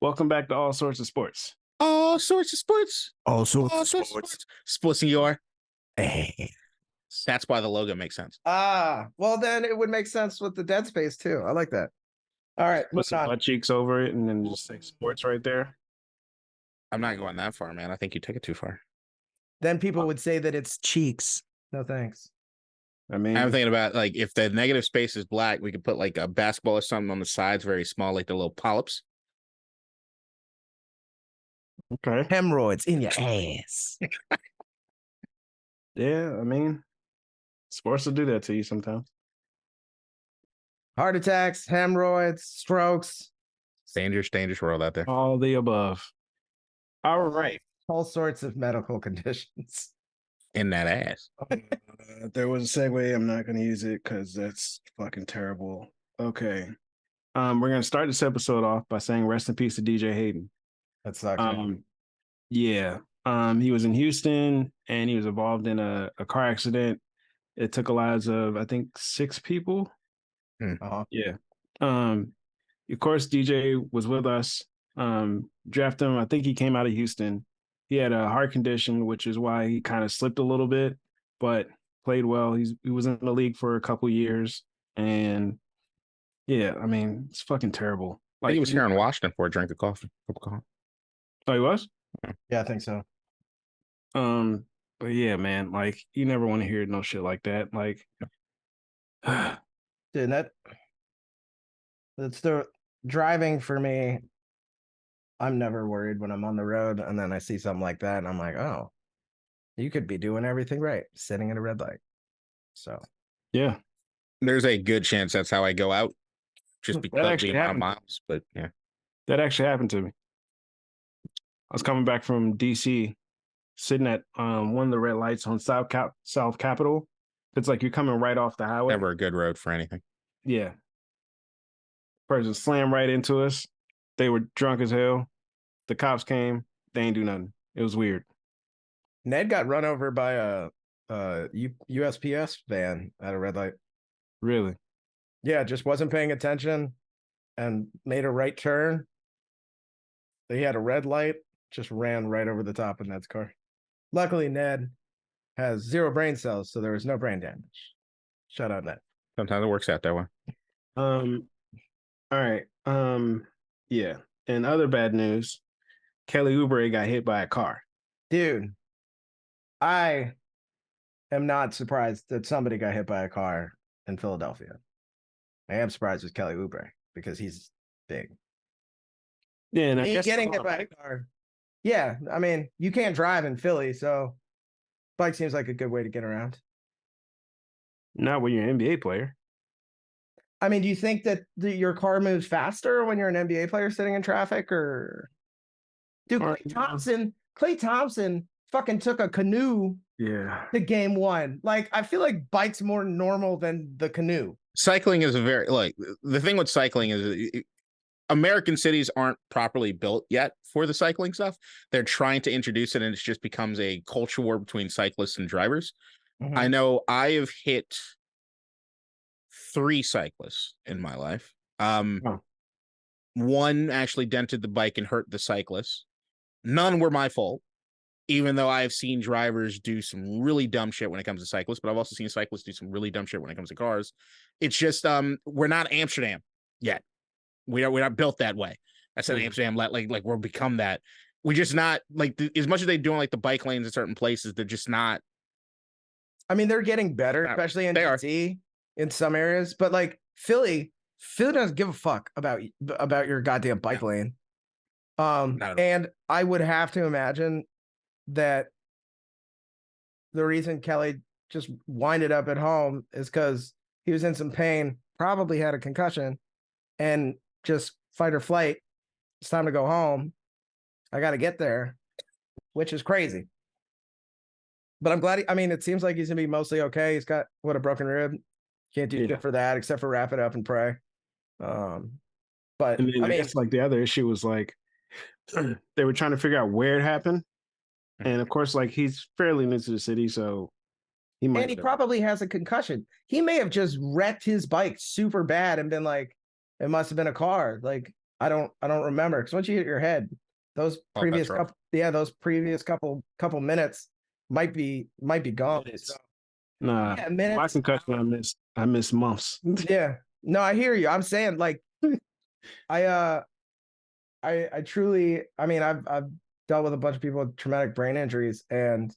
Welcome back to All Sorts of Sports. All sorts of sports. All sorts All of sorts of sports. sports. Sports in your. Eh. That's why the logo makes sense. Well, then it would make sense with the Dead Space too. I like that. All right, Put moving some on. butt cheeks over it and then just say sports right there. I'm not going that far, man. I think you take it too far. Then people would say that it's cheeks. No thanks. I mean, I'm thinking about like if the negative space is black, we could put like a basketball or something on the sides, very small, like the little polyps. okay. Hemorrhoids in your ass. Yeah, I mean, sports will do that to you sometimes. Heart attacks, hemorrhoids, strokes, Dangerous world out there. All the above. All right. all sorts of medical conditions. In that ass. There was a segue. I'm not going to use it because that's fucking terrible. Okay. We're going to start this episode off by saying rest in peace to DJ Hayden. That sucks. Man. Yeah. He was in Houston and he was involved in a car accident. It took the lives of, I think, 6 people. Uh-huh. Yeah. Of course, DJ was with us. Drafted him. I think he came out of Houston. He had a heart condition, which is why he kind of slipped a little bit, but played well. He was in the league for a couple years. And yeah, I mean, it's fucking terrible. I think he was here in Washington for a drink of coffee. Cup of coffee. Oh, he was? Yeah, I think so. But yeah, man, like you never want to hear no shit like that. Like, Dude, that's the driving for me. I'm never worried when I'm on the road, and then I see something like that, and I'm like, oh, you could be doing everything right, sitting at a red light. So, yeah, There's a good chance that's how I go out, just because of the amount of miles. But yeah, that actually happened to me. I was coming back from DC, sitting at one of the red lights on South Capitol. It's like you're coming right off the highway. never a good road for anything. Yeah. Person slammed right into us. They were drunk as hell. The cops came. They ain't do nothing. It was weird. Ned got run over by a USPS van at a red light. Really? Yeah, just wasn't paying attention and made a right turn. They had a red light, just ran right over the top of Ned's car. Luckily, Ned has 0 brain cells, so there was no brain damage. Shout out, Ned. Sometimes it works out that way. All right. Yeah. And other bad news, Kelly Oubre got hit by a car. Dude, I am not surprised that somebody got hit by a car in Philadelphia. I am surprised with Kelly Oubre because he's big. Yeah, and I guess Getting hit by a car. Yeah, I mean, you can't drive in Philly, so bike seems like a good way to get around. not when you're an NBA player. I mean, do you think that your car moves faster when you're an NBA player sitting in traffic, or dude, Klay Thompson fucking took a canoe to game 1. Like, I feel like bike's more normal than the canoe. Cycling is the thing with cycling is American cities aren't properly built yet for the cycling stuff. They're trying to introduce it, and it just becomes a culture war between cyclists and drivers. Mm-hmm. I know I have hit 3 cyclists in my life. One actually dented the bike and hurt the cyclist. None were my fault, even though I've seen drivers do some really dumb shit when it comes to cyclists, but I've also seen cyclists do some really dumb shit when it comes to cars. It's just we're not Amsterdam yet. We're not built that way. I said Amsterdam, like we'll become that. We just not like as much as they do on like the bike lanes in certain places, they're just not. I mean, they're getting better, especially in DC in some areas, but like Philly doesn't give a fuck about your goddamn bike lane. And I would have to imagine that the reason Kelly just winded up at home is because he was in some pain, probably had a concussion, and just fight or flight. It's time to go home. I got to get there, which is crazy. But I'm glad. It seems like he's gonna be mostly okay. He's got a broken rib. Can't do shit for that except for wrap it up and pray. But I guess like the other issue was like they were trying to figure out where it happened, and of course, like he's fairly new to the city, so he probably has a concussion. He may have just wrecked his bike super bad and been like, it must have been a car. Like, don't remember, because once you hit your head, those previous couple minutes might be gone. So, nah, yeah, my minutes. concussion, I miss months. Yeah, no, I hear you. I'm saying, like, I truly, I mean, I've dealt with a bunch of people with traumatic brain injuries, and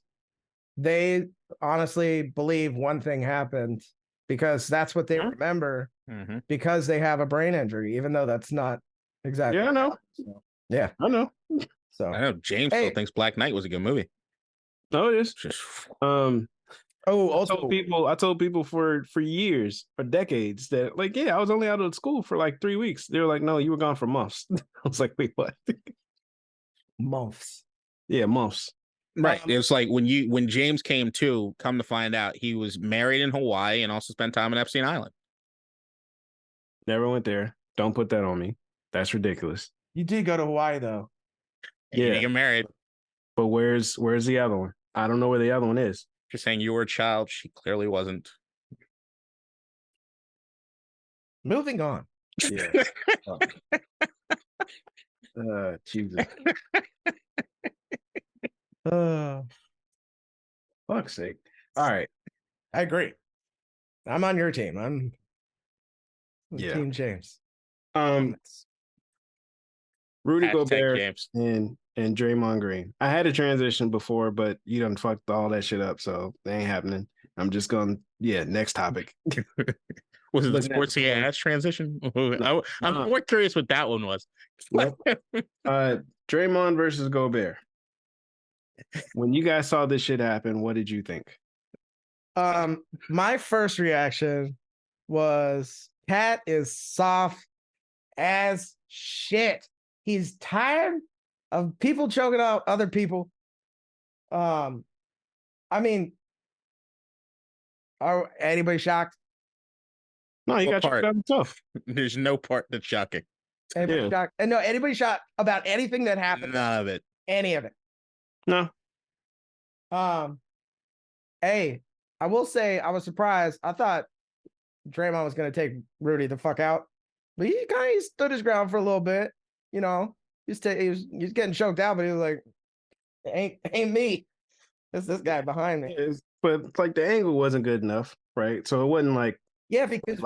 they honestly believe one thing happened, because that's what they remember, because they have a brain injury, even though that's not exactly. Yeah, I know. So, yeah, I know. So I know James still thinks Black Knight was a good movie. No, it is. Also, I told people for years, for decades, that, like, yeah, I was only out of school for like 3 weeks. They were like, no, you were gone for months. I was like, wait, what? Months. Yeah, months. Right. It was like when James came to, come to find out, he was married in Hawaii and also spent time in Epstein Island. Never went there. Don't put that on me. That's ridiculous. You did go to Hawaii, though. Yeah. You didn't get married. But where's the other one? I don't know where the other one is. Just saying you were a child. She clearly wasn't. Moving on. Yeah. Jesus. Fuck's sake. All right. I agree. I'm on your team. I'm Team James. Rudy Gobert James. and Draymond Green. I had a transition before, but you done fucked all that shit up, so they ain't happening. I'm just going, next topic. Was it the sportsy ass transition? I'm more curious what that one was. Draymond versus Gobert. When you guys saw this shit happen, what did you think? My first reaction was, Cat is soft as shit. He's tired of people choking out other people. I mean, are anybody shocked? No, you got choked out himself. There's no part that's shocking. Anybody shocked? And no, anybody shocked about anything that happened? None of it. Any of it? No. Hey, I will say I was surprised. I thought Draymond was going to take Rudy the fuck out, but he kind of stood his ground for a little bit. You know, he was getting choked out, but he was like, "Ain't me. It's this guy behind me." But like the angle wasn't good enough, right? So it wasn't like, yeah, because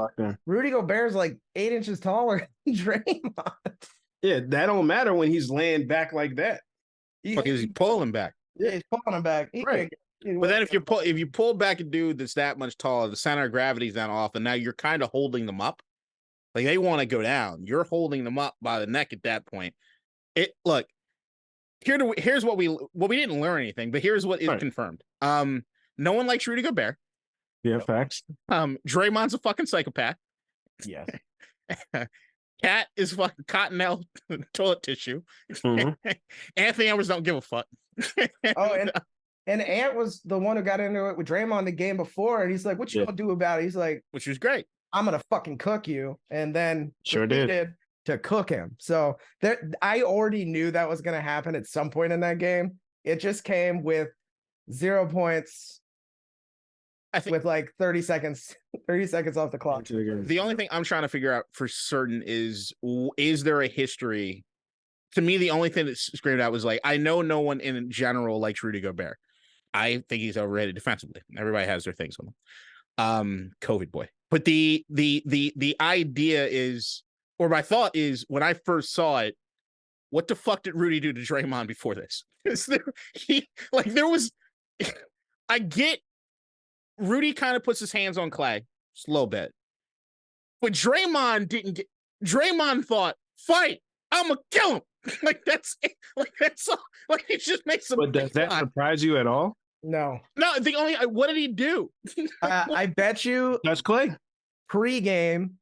Rudy Gobert's like 8 inches taller than Draymond. Yeah, that don't matter when he's laying back like that. He's pulling back. Yeah, he's pulling him back. Right. But then if you pull back a dude that's that much taller, the center of gravity's down off, and now you're kind of holding them up. Like they want to go down. You're holding them up by the neck at that point. Here's what we didn't learn anything, but here's what is confirmed. No one likes Rudy Gobert. Yeah, facts. Draymond's a fucking psychopath. Yes. Cat is fucking cottonelle toilet tissue. Mm-hmm. Anthony Edwards don't give a fuck. And Ant was the one who got into it with Draymond the game before, and he's like, "What you gonna do about it?" He's like, which was great. "I'm gonna fucking cook you," and then did to cook him. So I already knew that was gonna happen at some point in that game. It just came with 0 points. I think with like 30 seconds off the clock. The only thing I'm trying to figure out for certain is there a history? To me, the only thing that screamed out was like, I know no one in general likes Rudy Gobert. I think he's overrated defensively. Everybody has their things on him. COVID boy. But the idea is, or my thought is, when I first saw it, what the fuck did Rudy do to Draymond before this? I get Rudy kind of puts his hands on Clay just a little bit, but Draymond didn't get. Draymond thought, fight, I'm gonna kill him. That's all. Like it just makes him. But does that surprise you at all? No. What did he do? I bet you that's Clay. Pre-game,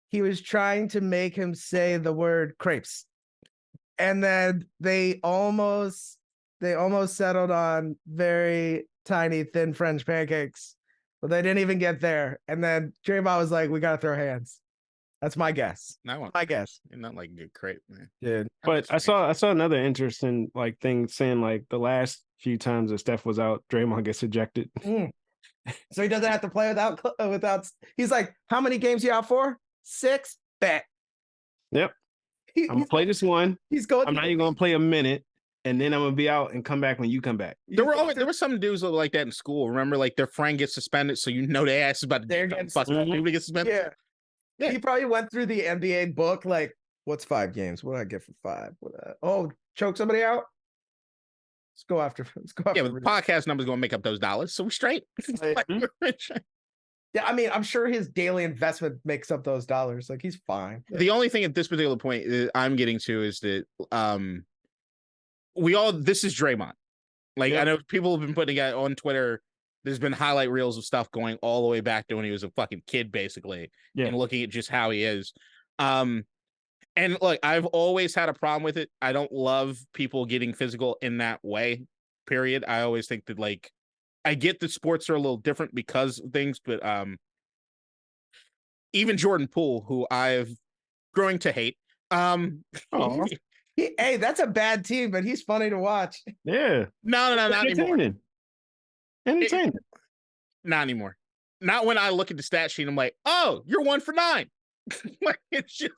he was trying to make him say the word crepes, and then they almost settled on very tiny, thin French pancakes, but they didn't even get there. And then Draymond was like, "We gotta throw hands." That's my guess. My guess. Not like good crepe, man. Dude. But I saw another interesting thing saying like the last few times that Steph was out, Draymond gets ejected. So he doesn't have to play without. He's like, how many games you out for? 6? Bet. Yep. I'm gonna play this one. He's going. I'm not even gonna play a minute, and then I'm gonna be out and come back when you come back. There were some dudes like that in school. Remember, like their friend gets suspended, so you know their ass is about to get suspended. Yeah. He probably went through the NBA book, like, what's 5 games? What do I get for 5? Choke somebody out? Let's go after. Yeah, but the podcast number's gonna make up those dollars, so we straight. Yeah, I mean, I'm sure his daily investment makes up those dollars. Like, he's fine. The only thing at this particular point that I'm getting to is that this is Draymond. Like, I know people have been putting it on Twitter. There's been highlight reels of stuff going all the way back to when he was a fucking kid, basically, and looking at just how he is. And look, I've always had a problem with it. I don't love people getting physical in that way, period. I always think that, like, I get that sports are a little different because of things, but even Jordan Poole, who I've growing to hate. Hey, that's a bad team, but he's funny to watch. Yeah. No, not anymore. Entertaining. Not anymore. Not when I look at the stat sheet. I'm like, oh, you're 1 for 9. Like, it's just.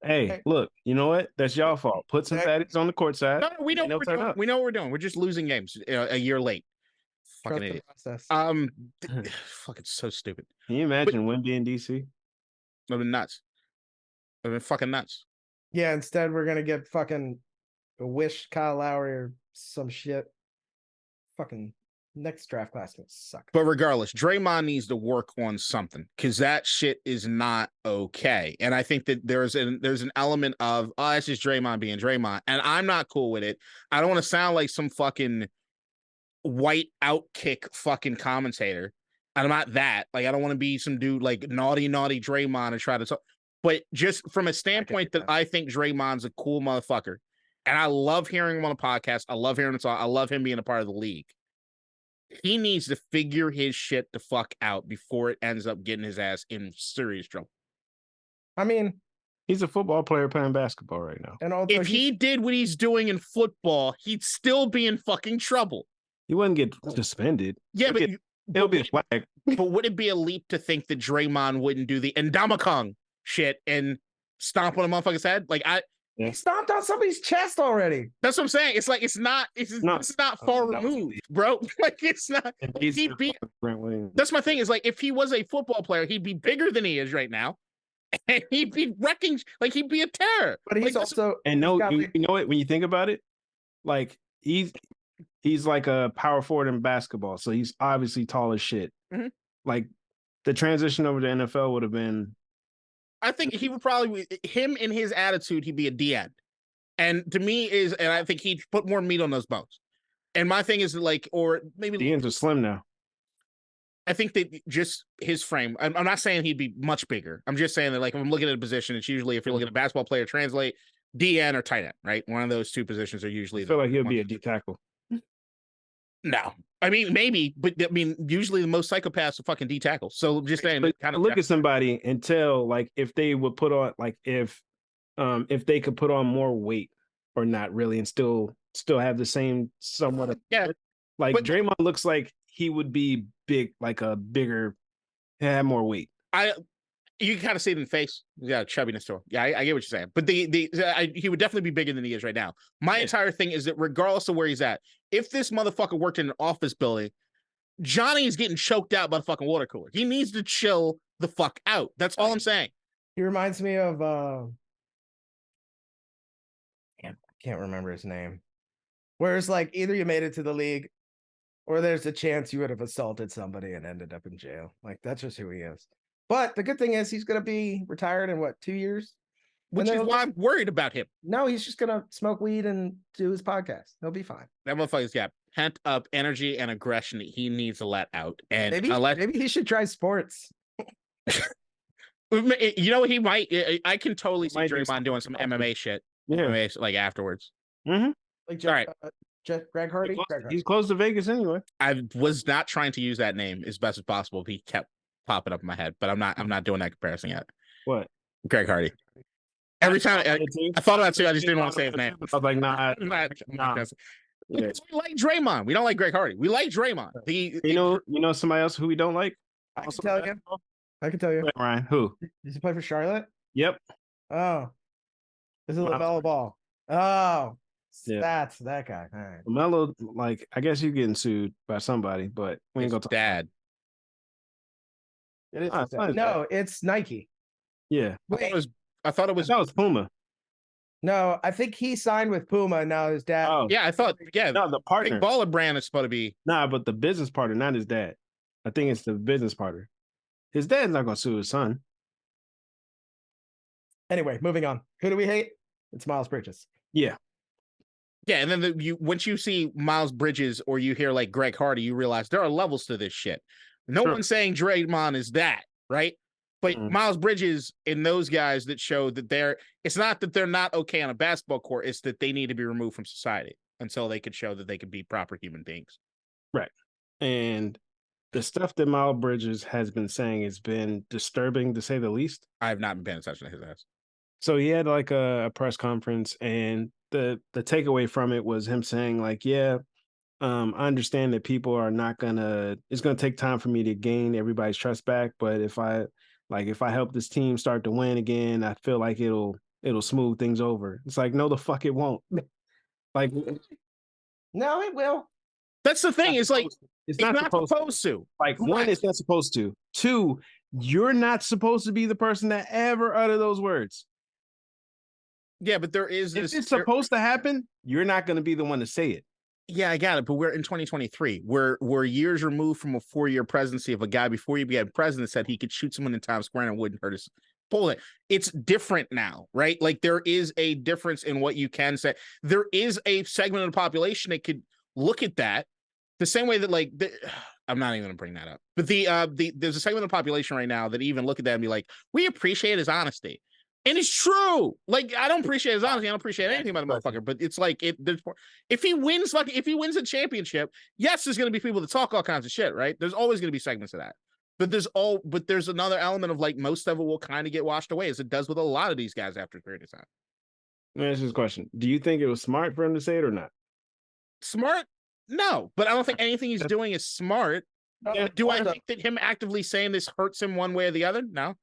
Hey, look, you know what? That's y'all fault. Put some fatties on the court side. No, we know what we're doing. We know what we're doing. We're just losing games a year late. Fucking idiot. Fucking so stupid. Can you imagine Wemby in DC? I've been nuts. I've been fucking nuts. Yeah, instead we're gonna get fucking Wish Kyle Lowry or some shit. Fucking next draft class gonna suck. But regardless, Draymond needs to work on something because that shit is not okay. And I think that there's an element of, oh, that's just Draymond being Draymond, and I'm not cool with it. I don't want to sound like some fucking white outkick fucking commentator. I'm not that. Like, I don't want to be some dude like naughty Draymond and try to talk. But just from a standpoint that I think Draymond's a cool motherfucker, and I love hearing him on a podcast. I love hearing him talk. I love him being a part of the league. He needs to figure his shit the fuck out before it ends up getting his ass in serious trouble. I mean, he's a football player playing basketball right now. And also, if he did what he's doing in football, he'd still be in fucking trouble. He wouldn't get suspended. Yeah, it'll be a flag. But would it be a leap to think that Draymond wouldn't do the Ndamukong shit and stomp on a motherfucker's head? Like, he stomped on somebody's chest already. That's what I'm saying. It's like it's not far removed, bro. Like, it's not. That's my thing. Is like, if he was a football player, he'd be bigger than he is right now, and he'd be wrecking. Like, he'd be a terror. But he's like, also you know what? When you think about it, like he's like a power forward in basketball, so he's obviously tall as shit. Mm-hmm. Like, the transition over to NFL would have been. I think he would probably, him in his attitude, he'd be a DN. And to me and I think he'd put more meat on those bones. And my thing is, like, or maybe DNs are slim now. I think that just his frame, I'm not saying he'd be much bigger. I'm just saying that, like, if I'm looking at a position, it's usually, if you're looking at a basketball player, translate DN or tight end, right? One of those two positions are usually. I feel like he'll be a D tackle. No, I mean, maybe, but I mean, usually the most psychopaths are fucking D tackles. So just saying, kind of look at somebody and tell, like, if they would put on, like, if they could put on more weight or not really, and still have the same somewhat. Like, Draymond looks like he would be big, like a bigger, have more weight. You can kind of see it in the face. Yeah, chubbiness to him. Yeah, I get what you're saying. But he would definitely be bigger than he is right now. My entire thing is that regardless of where he's at, if this motherfucker worked in an office building, Johnny is getting choked out by the fucking water cooler. He needs to chill the fuck out. That's all I'm saying. He reminds me of I can't remember his name. Where it's like, either you made it to the league or there's a chance you would have assaulted somebody and ended up in jail. Like, that's just who he is. But the good thing is he's going to be retired in 2 years? Which is why I'm worried about him. No, he's just going to smoke weed and do his podcast. He'll be fine. That motherfucker's got pent up energy and aggression that he needs to let out. And maybe he should try sports. You know, he might. I can totally see Draymond doing some MMA shit. Yeah. MMA, like, afterwards. Mm-hmm. Like Greg Hardy? He's close to Vegas anyway. I was not trying to use that name as best as possible. He kept popping up in my head, but I'm not doing that comparison yet. What? Greg Hardy. Every time I thought about it too, I just didn't want to say his name. I was like, nah. We like Draymond. We don't like Greg Hardy. We like Draymond. You know somebody else who we don't like? I can tell you. Ryan, who? Did he play for Charlotte? Yep. Oh. This is LaMelo Ball. Oh, yeah. That's that guy. All right. LaMelo, like, I guess you're getting sued by somebody, but we ain't gonna talk dad. It is his dad. No, it's Nike. Yeah. Wait. I thought it was Puma. No, I think he signed with Puma. And now his dad. Oh, yeah, I thought. Yeah, no, the partner. Big Baller brand is supposed to be. Nah, but the business partner, not his dad. I think it's the business partner. His dad's not gonna sue his son. Anyway, moving on. Who do we hate? It's Miles Bridges. Yeah. Yeah, and then once you see Miles Bridges or you hear like Greg Hardy, you realize there are levels to this shit. No one's saying Draymond is that, right? But Miles Bridges and those guys that show that it's not that they're not okay on a basketball court, it's that they need to be removed from society until they could show that they could be proper human beings. Right. And the stuff that Miles Bridges has been saying has been disturbing, to say the least. I have not been paying attention to his ass. So he had like a press conference, and the takeaway from it was him saying like, yeah, I understand that people are not it's gonna take time for me to gain everybody's trust back, but if I help this team start to win again, I feel like it'll smooth things over. It's like, no, the fuck it won't. Like, no, it will. That's the thing. It's like it's not supposed to. Like, one, it's not supposed to. Two, you're not supposed to be the person that ever utter those words. Yeah, but there is this. If it's supposed to happen, you're not going to be the one to say it. Yeah, I got it. But we're in 2023. We're years removed from a 4-year presidency of a guy before he became president said he could shoot someone in Times Square and it wouldn't hurt his bullet. It's different now, right? Like, there is a difference in what you can say. There is a segment of the population that could look at that the same way that, like, I'm not even going to bring that up. But there's a segment of the population right now that even look at that and be like, we appreciate his honesty. And it's true. Like, I don't appreciate his honesty. I don't appreciate anything about the motherfucker. But it's like, if he wins a championship, yes, there's going to be people that talk all kinds of shit, right? There's always going to be segments of that. But there's another element of, like, most of it will kind of get washed away, as it does with a lot of these guys after a period of time. Let me ask you this question: do you think it was smart for him to say it or not? Smart? No, but I don't think anything he's doing is smart. Do I think that him actively saying this hurts him one way or the other? No.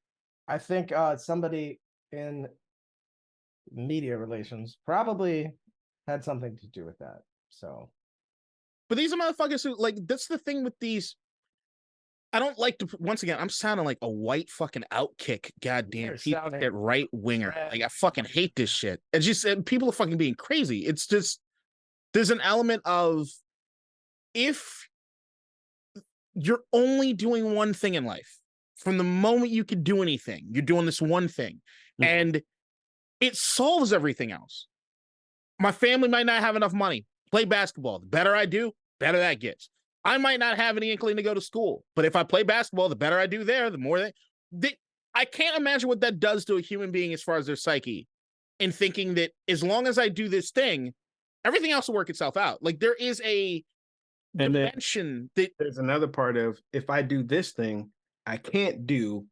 I think somebody in media relations probably had something to do with that. So, but these are motherfuckers who, like, that's the thing with these. I don't like to, once again, I'm sounding like a white fucking outkick. Goddamn, that right winger. Like, I fucking hate this shit. It's just, people are fucking being crazy. It's just, there's an element of, if you're only doing one thing in life, from the moment you can do anything, you're doing this one thing, and it solves everything else. My family might not have enough money. Play basketball. The better I do, better that gets. I might not have any inkling to go to school, but if I play basketball, the better I do there, the more I can't imagine what that does to a human being as far as their psyche, in thinking that as long as I do this thing, everything else will work itself out. Like, there is a dimension that there's another part of, if I do this thing, I can't do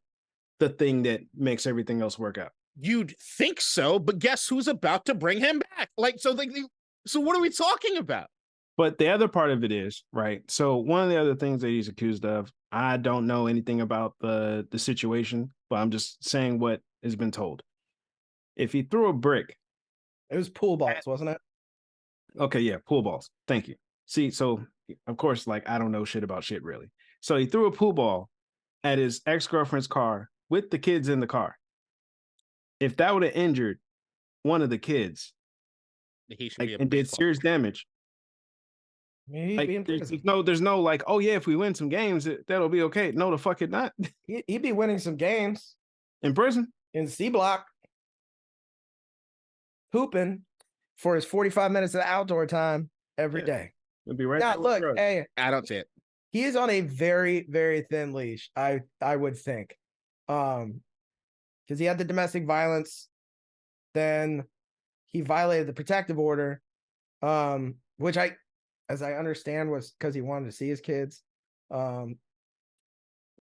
the thing that makes everything else work out. You'd think so, but guess who's about to bring him back? Like, so what are we talking about? But the other part of it is, right, so one of the other things that he's accused of, I don't know anything about the situation, but I'm just saying what has been told. If he threw a brick, it was pool balls, wasn't it? Okay, yeah, pool balls. Thank you. See, so of course, like, I don't know shit about shit, really. So he threw a pool ball at his ex-girlfriend's car with the kids in the car. If that would have injured one of the kids, and did serious damage, like, there's no like, oh yeah, if we win some games, that'll be okay. No, the fuck it not. He'd be winning some games in prison, in C block, hooping for his 45 minutes of outdoor time every day. It'll be right now. Look, hey, I don't see it. He is on a very, very thin leash, I would think. Because he had the domestic violence, then he violated the protective order, which as I understand, was because he wanted to see his kids. And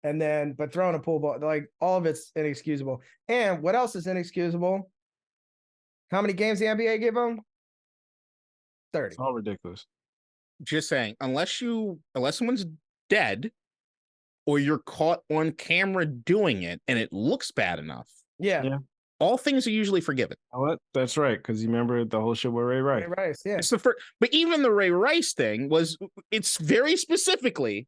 then, but throwing a pool ball, like, all of it's inexcusable. And what else is inexcusable? How many games the NBA give him? 30. It's all ridiculous. Just saying, unless someone's dead or you're caught on camera doing it and it looks bad enough. Yeah. all things are usually forgiven. What? That's right, because you remember the whole shit with Ray Rice. Ray Rice, yeah. It's the first, but even the Ray Rice thing it's very specifically,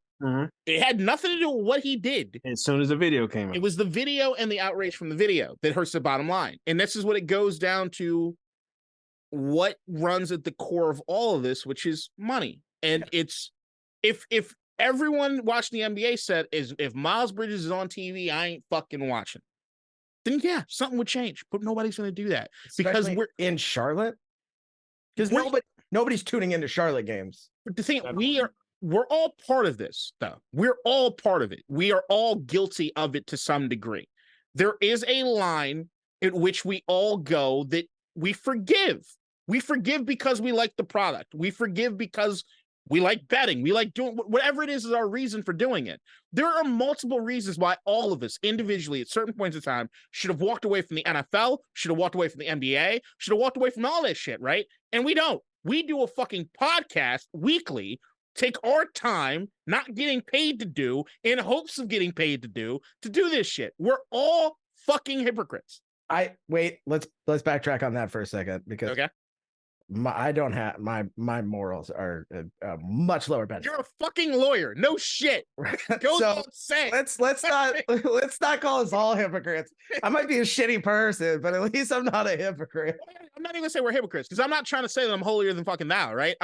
it had nothing to do with what he did. As soon as the video came out. It was the video and the outrage from the video that hurts the bottom line. And this is what it goes down to, what runs at the core of all of this, which is money. And it's, if everyone watching the NBA said, if Miles Bridges is on TV, I ain't fucking watching, then yeah, something would change. But nobody's going to do that. Especially because we're in Charlotte. Because nobody's tuning into Charlotte games. But the thing, we're all part of this, though. We're all part of it. We are all guilty of it to some degree. There is a line at which we all go that we forgive. We forgive because we like the product. We forgive because we like betting. We like doing whatever it is our reason for doing it. There are multiple reasons why all of us individually at certain points in time should have walked away from the NFL, should have walked away from the NBA, should have walked away from all this shit, right? And we don't. We do a fucking podcast weekly, take our time, not getting paid to do, in hopes of getting paid to do this shit. We're all fucking hypocrites. Let's backtrack on that for a second, because I don't have my morals are much lower. You're a fucking lawyer. No shit. Go so say. Let's not call us all hypocrites. I might be a shitty person, but at least I'm not a hypocrite. I'm not even gonna say we're hypocrites, because I'm not trying to say that I'm holier than fucking thou, right?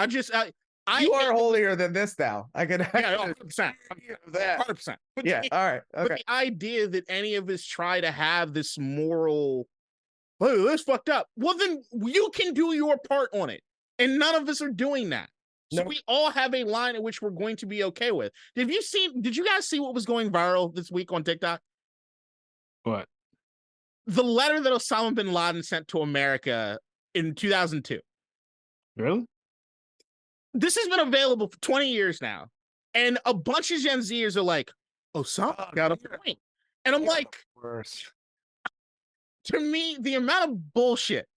You are holier than this now. I could 100%. 100%. Yeah. All right. Okay. But the idea that any of us try to have this moral, oh, that's fucked up. Well, then you can do your part on it. And none of us are doing that. So we all have a line at which we're going to be okay with. Did you guys see what was going viral this week on TikTok? What? The letter that Osama bin Laden sent to America in 2002. Really? This has been available for 20 years now. And a bunch of Gen Zers are like, Osama got a point. And I'm like, to me, the amount of bullshit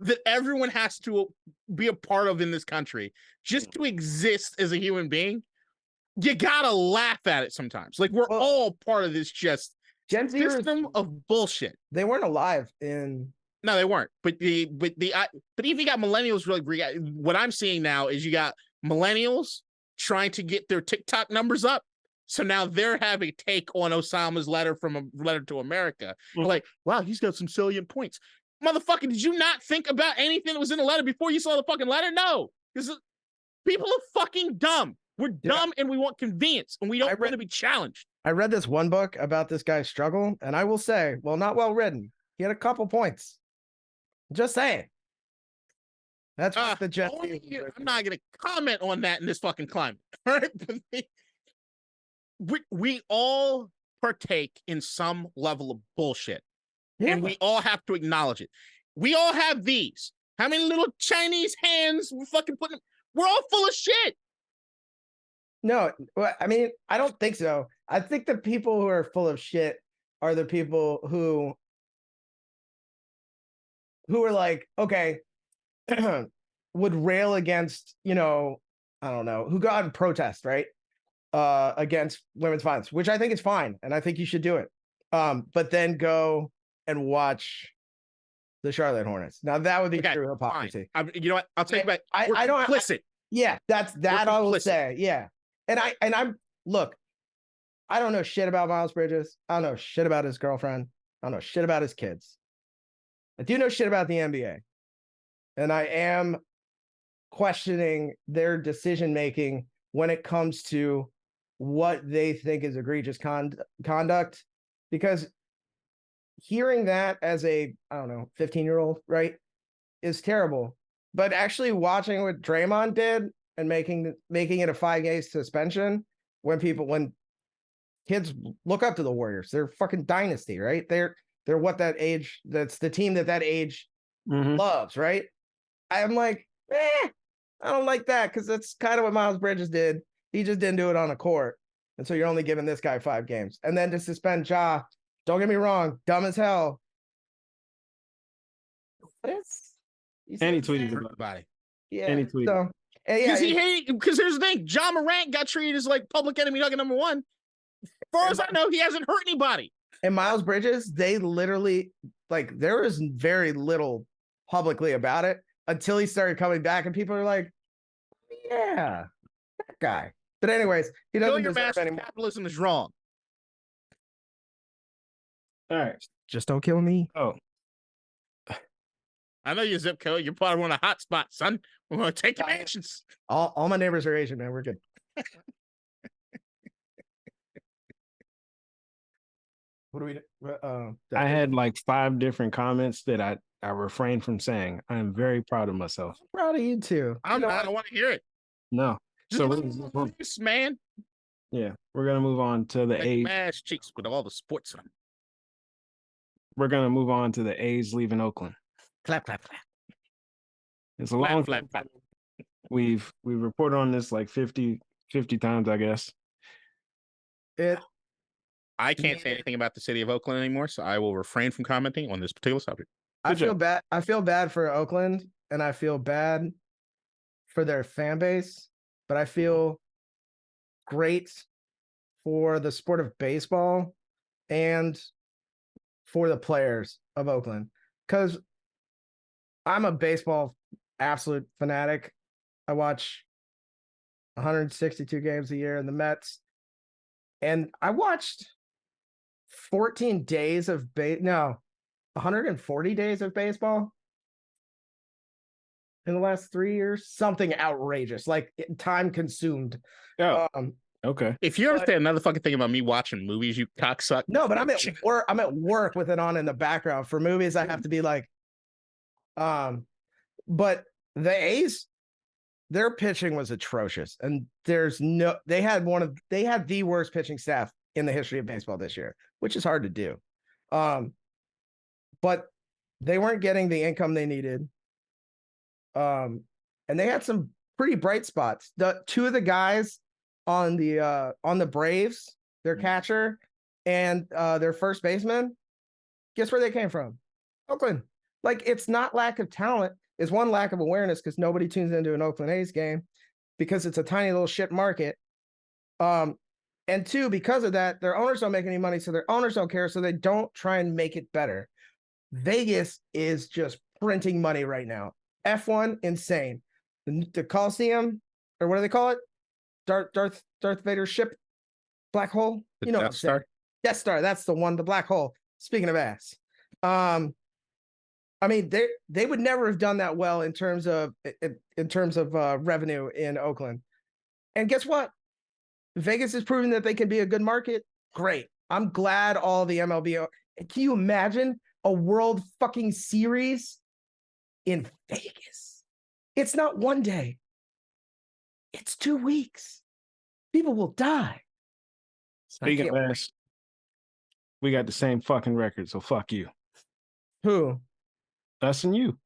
that everyone has to be a part of in this country just to exist as a human being, you gotta laugh at it sometimes. Like, we're all part of this just Gen Zers, system of bullshit. They weren't alive in... No, they weren't. But even you got millennials, really, what I'm seeing now is you got millennials trying to get their TikTok numbers up. So now they're having a take on Osama's letter from a letter to America. Like, wow, he's got some salient points. Motherfucker, did you not think about anything that was in the letter before you saw the fucking letter? No, because people are fucking dumb. We're dumb and we want convenience, and we don't want to be challenged. I read this one book about this guy's struggle, and I will say, well, not well written. He had a couple points. Just saying. That's what the Gen Z. I'm not going to comment on that in this fucking climate. All right? We all partake in some level of bullshit, and we all have to acknowledge it. We all have these. How many little Chinese hands we're fucking putting? We're all full of shit. No, I mean, I don't think so. I think the people who are full of shit are the people who are like, okay, would rail against, I don't know, who go out and protest, right? Against women's violence, which I think is fine. And I think you should do it. But then go and watch the Charlotte Hornets. Now that would be true hypocrisy. You know what? I'll take back. I don't implicit. Yeah, that I will say. Yeah. And I'm look, I don't know shit about Miles Bridges. I don't know shit about his girlfriend. I don't know shit about his kids. I do know shit about the NBA. And I am questioning their decision making when it comes to what they think is egregious conduct. Because hearing that as a, I don't know, 15-year-old, right, is terrible. But actually watching what Draymond did and making it a 5-game suspension when kids look up to the Warriors, they're fucking dynasty, right? They're what that age, that's the team that age loves, right? I'm like, I don't like that, because that's kind of what Miles Bridges did. He just didn't do it on a court. And so you're only giving this guy 5 games. And then to suspend Ja, don't get me wrong, dumb as hell. And he tweeted about it. Yeah. And he tweeted. So, because here's the thing, Ja Morant got treated as like public enemy nugget number 1. As far as I know, he hasn't hurt anybody. And Miles Bridges, they literally like there was very little publicly about it until he started coming back, and people are like, yeah, that guy. But anyways, he doesn't deserve any more. Capitalism is wrong. All right. Just don't kill me. Oh. I know your zip code. You're part of one of the hot spots, son. We're going to take your actions. All my neighbors are Asian, man. We're good. What do we do? I had like 5 different comments that I refrained from saying. I am very proud of myself. I'm proud of you too. I don't want to hear it. No. So man. Yeah, we're gonna move on to the A's. Ass cheeks with all the sports on. We're gonna move on to the A's leaving Oakland. Clap, clap, clap. It's a long clap. We've reported on this like 50 times, I guess. I can't say anything about the city of Oakland anymore, so I will refrain from commenting on this particular subject. I feel bad. I feel bad for Oakland, and I feel bad for their fan base, but I feel great for the sport of baseball and for the players of Oakland, because I'm a baseball absolute fanatic. I watch 162 games a year in the Mets, and I watched 14 days of 140 days of baseball in the last 3 years. Something outrageous, like time consumed. Oh, okay. If you ever say another fucking thing about me watching movies, you cocksuck. No, but I'm at work. I'm at work with it on in the background. For movies, I have to be like, but the A's, their pitching was atrocious, and they had the worst pitching staff in the history of baseball this year, which is hard to do. But they weren't getting the income they needed. And they had some pretty bright spots. The 2 of the guys on the Braves, their catcher and their first baseman, guess where they came from? Oakland. Like, it's not lack of talent. It's one, lack of awareness, because nobody tunes into an Oakland A's game because it's a tiny little shit market. And 2, because of that, their owners don't make any money, so their owners don't care, so they don't try and make it better. Vegas is just printing money right now. F1, insane. The Coliseum, or what do they call it? Darth Vader's ship, black hole. You know, Death Star. Death Star. That's the one. The black hole. Speaking of ass, I mean, they would never have done that well in terms of revenue in Oakland. And guess what? Vegas is proving that they can be a good market. Great. I'm glad all the MLB. Can you imagine a World fucking Series in Vegas? It's not one day. It's 2 weeks. People will die. Speaking of ass, we got the same fucking record, so fuck you. Who? Us and you.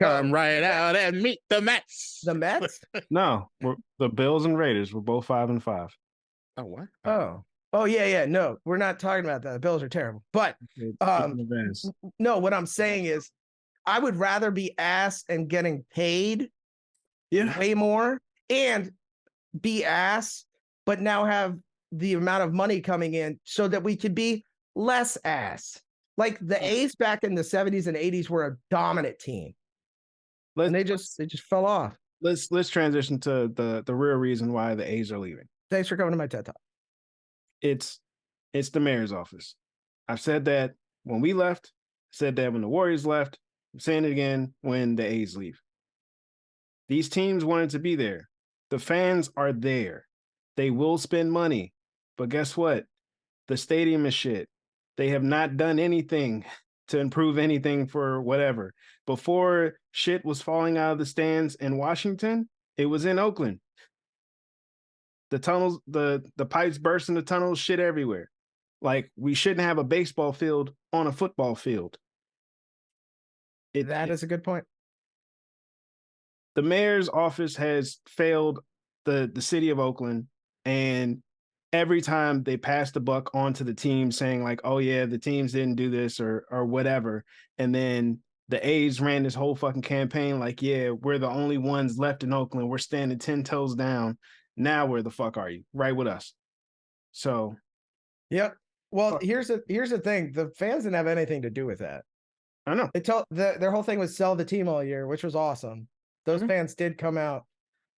Come right out and meet the Mets. The Mets? No, the Bills and Raiders. We're both 5-5. Oh, what? Oh, yeah. No, we're not talking about that. The Bills are terrible. But no, what I'm saying is, I would rather be ass and getting paid way more and be ass, but now have the amount of money coming in so that we could be less ass. Like the A's back in the 70s and 80s were a dominant team. And they just fell off. Let's transition to the real reason why the A's are leaving. Thanks for coming to my TED Talk. It's the mayor's office. I've said that when we left, said that when the Warriors left, I'm saying it again when the A's leave. These teams wanted to be there. The fans are there. They will spend money. But guess what? The stadium is shit. They have not done anything to improve anything for whatever. Before shit was falling out of the stands in Washington, it was in Oakland. The tunnels, the pipes burst in the tunnels, shit everywhere. Like, we shouldn't have a baseball field on a football field. That is a good point. The mayor's office has failed the city of Oakland, and every time they pass the buck on to the team saying like, oh yeah, the teams didn't do this or whatever. And then the A's ran this whole fucking campaign like, yeah, we're the only ones left in Oakland. We're standing 10 toes down. Now where the fuck are you? Right with us. So. Yep. Well, here's the thing: the fans didn't have anything to do with that. I know. Their whole thing was sell the team all year, which was awesome. Those fans did come out.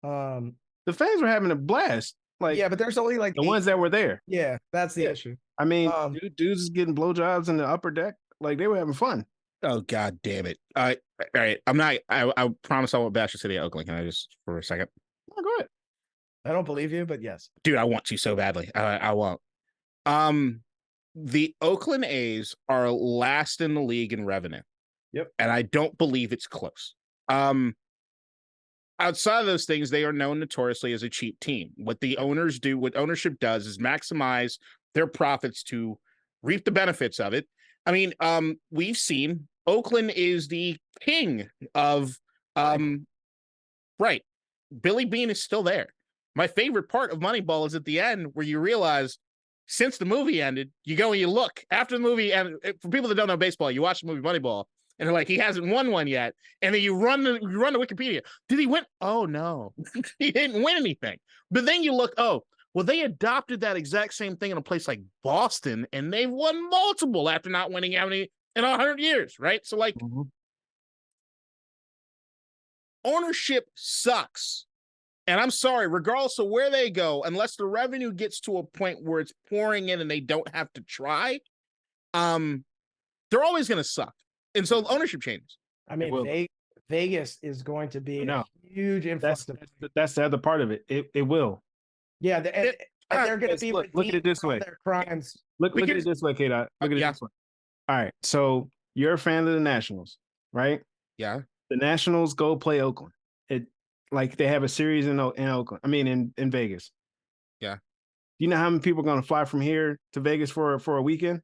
The fans were having a blast. Like, yeah, but there's only like the ones that were there. Yeah, that's the issue. I mean, dudes getting blowjobs in the upper deck. Like, they were having fun. Oh, God damn it. All right. I promise I won't bash the city of Oakland. Can I just for a second? Oh, go ahead. I don't believe you, but yes. Dude, I want to so badly. I won't. The Oakland A's are last in the league in revenue. Yep. And I don't believe it's close. Outside of those things, they are known notoriously as a cheap team. What ownership does is maximize their profits to reap the benefits of it. I mean, we've seen Oakland is the king of right. Billy Beane is still there. My favorite part of Moneyball is at the end where you realize since the movie ended, you go and you look after the movie. And for people that don't know baseball, you watch the movie Moneyball and they're like, he hasn't won one yet. And then you run to Wikipedia. Did he win? Oh, no, he didn't win anything. But then you look, oh, well, they adopted that exact same thing in a place like Boston and they've won multiple after not winning how many in 100 years. Right. So like ownership sucks. And I'm sorry, regardless of where they go, unless the revenue gets to a point where it's pouring in and they don't have to try, they're always going to suck. And so ownership changes. I mean, Vegas is going to be a huge influx. That's the other part of it. It will. Yeah, they're going to be look at it this way. Their crimes. Look at it this way, KDot. Look at it this way. All right, so you're a fan of the Nationals, right? Yeah. The Nationals go play Oakland. Like they have a series in Oakland. I mean, in Vegas. Yeah. You know how many people are going to fly from here to Vegas for a weekend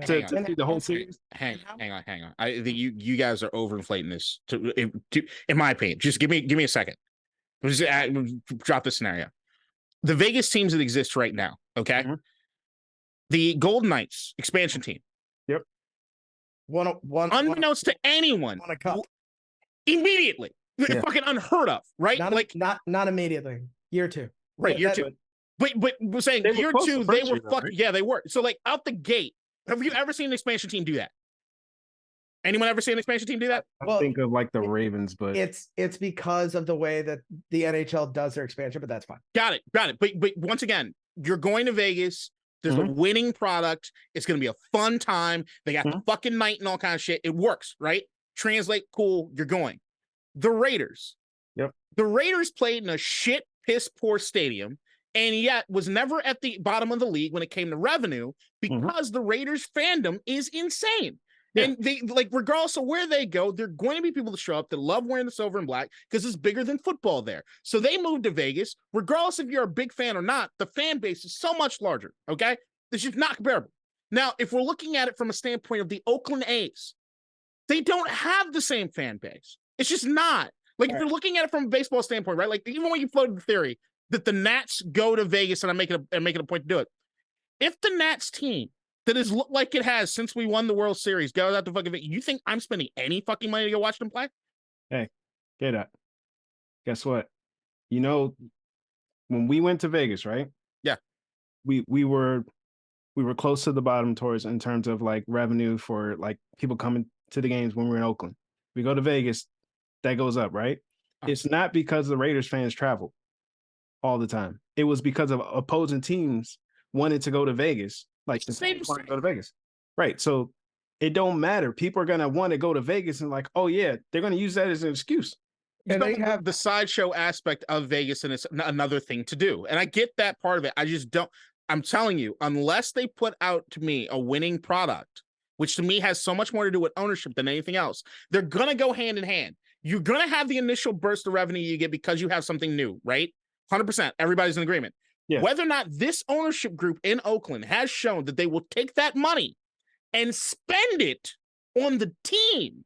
to see the whole series? Hang on. I think you guys are overinflating this. In my opinion, just give me a second. Just drop the scenario. The Vegas teams that exist right now. Okay. Mm-hmm. The Golden Knights expansion team. Yep. Unbeknownst to anyone, won a cup immediately. Fucking unheard of, right? Not immediately. Year two. Right, year two. But we're saying year two, they were fucking they were. So like out the gate, have you ever seen an expansion team do that? Anyone ever seen an expansion team do that? I think of like the Ravens, but it's because of the way that the NHL does their expansion, but that's fine. Got it. But once again, you're going to Vegas. There's a winning product. It's going to be a fun time. They got the fucking night and all kind of shit. It works, right? Translate, cool. You're going. The Raiders. Yep. The Raiders played in a shit, piss poor stadium, and yet was never at the bottom of the league when it came to revenue because the Raiders fandom is insane. Yeah. And they like, regardless of where they go, there are going to be people that show up that love wearing the silver and black because it's bigger than football there. So they moved to Vegas. Regardless if you're a big fan or not, the fan base is so much larger. Okay. It's just not comparable. Now, if we're looking at it from a standpoint of the Oakland A's, they don't have the same fan base. It's just not. Like, if you're looking at it from a baseball standpoint, right? Like, even when you floated the theory that the Nats go to Vegas, and I'm making a point to do it. If the Nats team that has looked like it has since we won the World Series goes out to fucking Vegas, you think I'm spending any fucking money to go watch them play? Hey, get up. Guess what? You know, when we went to Vegas, right? Yeah. We were close to the bottom in terms of like revenue for like people coming to the games when we're in Oakland. We go to Vegas. That goes up, right? It's not because the Raiders fans travel all the time. It was because of opposing teams wanted to go to Vegas. Like the Saints want to go to Vegas. Right. So it don't matter. People are going to want to go to Vegas and like, oh yeah, they're going to use that as an excuse. And they have the sideshow aspect of Vegas and it's another thing to do. And I get that part of it. I just don't, I'm telling you, unless they put out to me a winning product, which to me has so much more to do with ownership than anything else, they're going to go hand in hand. You're going to have the initial burst of revenue you get because you have something new, right? 100%. Everybody's in agreement. Yeah. Whether or not this ownership group in Oakland has shown that they will take that money and spend it on the team,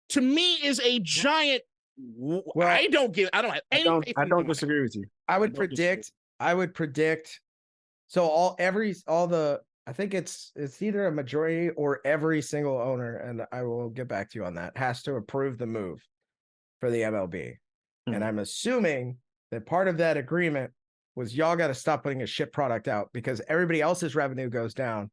to me is a giant. Well, I don't have any. I don't disagree with you. I would predict. So I think it's either a majority or every single owner, and I will get back to you on that, has to approve the move for the MLB. And I'm assuming that part of that agreement was y'all got to stop putting a shit product out because everybody else's revenue goes down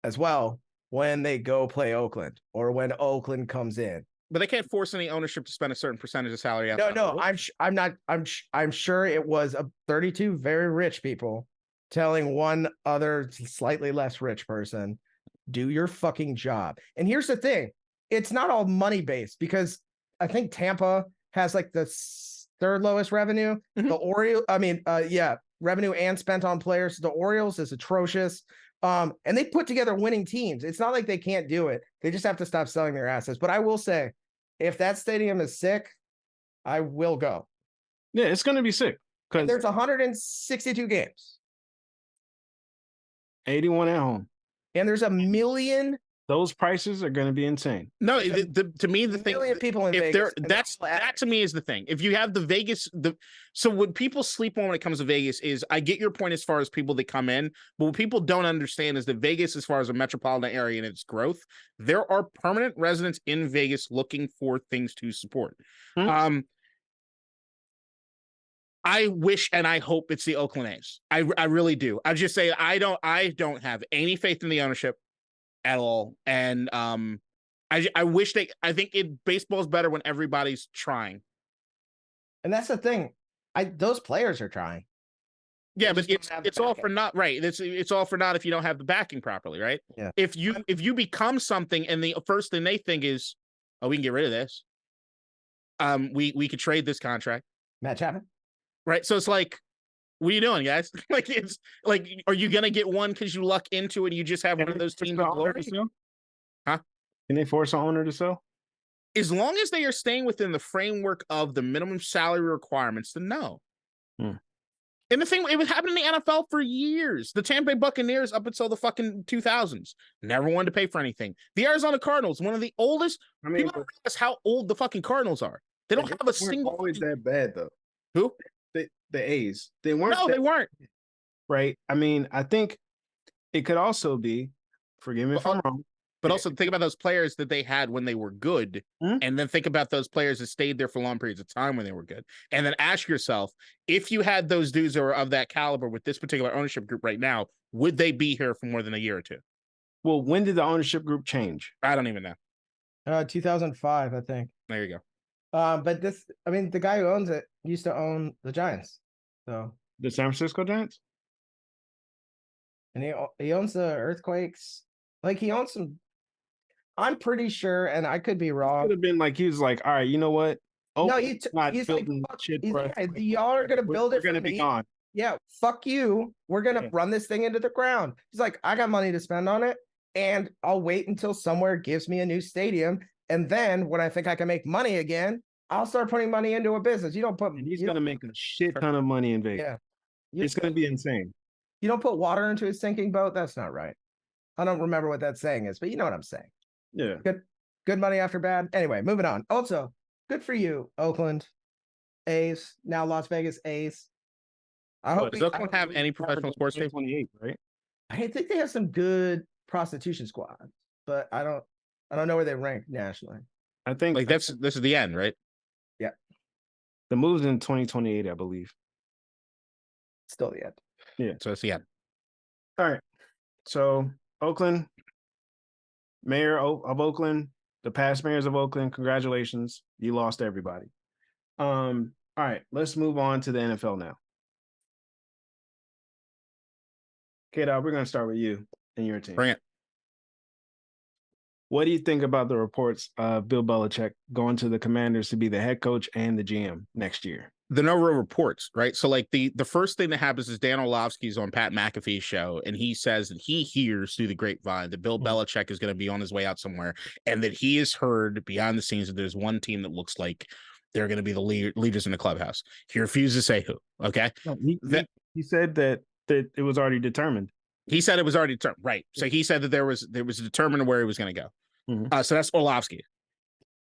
as well when they go play Oakland or when Oakland comes in. But they can't force any ownership to spend a certain percentage of salary. No, I'm sure it was 32 very rich people telling one other slightly less rich person, do your fucking job. And here's the thing. It's not all money based because I think Tampa has like the third lowest revenue. Mm-hmm. The Orioles, revenue and spent on players. The Orioles is atrocious. And they put together winning teams. It's not like they can't do it. They just have to stop selling their assets. But I will say, if that stadium is sick, I will go. Yeah, it's going to be sick. Because there's 162 games. 81 at home. And there's 1 million. Those prices are going to be insane. No, to me, the thing, people in Vegas, that to me is the thing. If you have the Vegas, so what people sleep on when it comes to Vegas is, I get your point as far as people that come in, but what people don't understand is that Vegas, as far as a metropolitan area and its growth, there are permanent residents in Vegas looking for things to support. Hmm. I wish and I hope it's the Oakland A's. I really do. I just say I don't have any faith in the ownership at all. And I wish I think baseball's better when everybody's trying. And that's the thing. Those players are trying. Yeah, but it's all for naught, right? It's all for naught if you don't have the backing properly, right? Yeah. If you become something and the first thing they think is, oh, we can get rid of this. We could trade this contract. Matt Chapman. Right. So it's like, what are you doing, guys? Like, it's like, are you gonna get one because you luck into it and you just have one of those teams? Huh? Can they force an owner to sell? As long as they are staying within the framework of the minimum salary requirements, then no. And the thing, it was happening in the NFL for years. The Tampa Bay Buccaneers, up until the fucking 2000s, never wanted to pay for anything. The Arizona Cardinals, one of the oldest. People don't realize how old the fucking Cardinals are. They don't have a single. Always that bad though. Who? The A's. They weren't. No, they weren't. Right. I mean, I think it could also be. Forgive me if I'm wrong. But also think about those players that they had when they were good, and then think about those players that stayed there for long periods of time when they were good. And then ask yourself, if you had those dudes that were of that caliber with this particular ownership group right now, would they be here for more than a year or two? Well, when did the ownership group change? I don't even know. 2005, I think. There you go. But the guy who owns it used to own the Giants. So the San Francisco Giants? And he owns the Earthquakes. Like, he owns some. I'm pretty sure, and I could be wrong. It could have been like, he was like, all right, you know what? Oh, no, he's like, y'all are gonna build it. We're gonna be gone. Yeah, fuck you. We're gonna run this thing into the ground. He's like, I got money to spend on it, and I'll wait until somewhere gives me a new stadium, and then when I think I can make money again, I'll start putting money into a business. You don't put. And he's gonna make a shit ton of money in Vegas. Yeah, it's gonna be insane. You don't put water into a sinking boat. That's not right. I don't remember what that saying is, but you know what I'm saying. Yeah. Good money after bad. Anyway, moving on. Also, good for you, Oakland A's. Now Las Vegas A's. Does Oakland have any professional sports team? 28, right? I think they have some good prostitution squads, but I don't know where they rank nationally. I think like this is the end, right? Yeah. The move's in 2028, I believe. Still the end. Yeah. So it's the end. All right. So Oakland, mayor of Oakland, the past mayors of Oakland, congratulations. You lost everybody. All right, let's move on to the NFL now. KDot, we're going to start with you and your team. Bring it. What do you think about the reports of Bill Belichick going to the Commanders to be the head coach and the GM next year? The no real reports, right? So like the first thing that happens is Dan Orlovsky's on Pat McAfee's show, and he says that he hears through the grapevine that Bill Belichick is going to be on his way out somewhere, and that he has heard behind the scenes that there's one team that looks like they're going to be the leaders in the clubhouse. He refused to say who. Okay, he said that it was already determined. He said it was already determined, right? So he said that there was determined where he was going to go. So that's Orlovsky,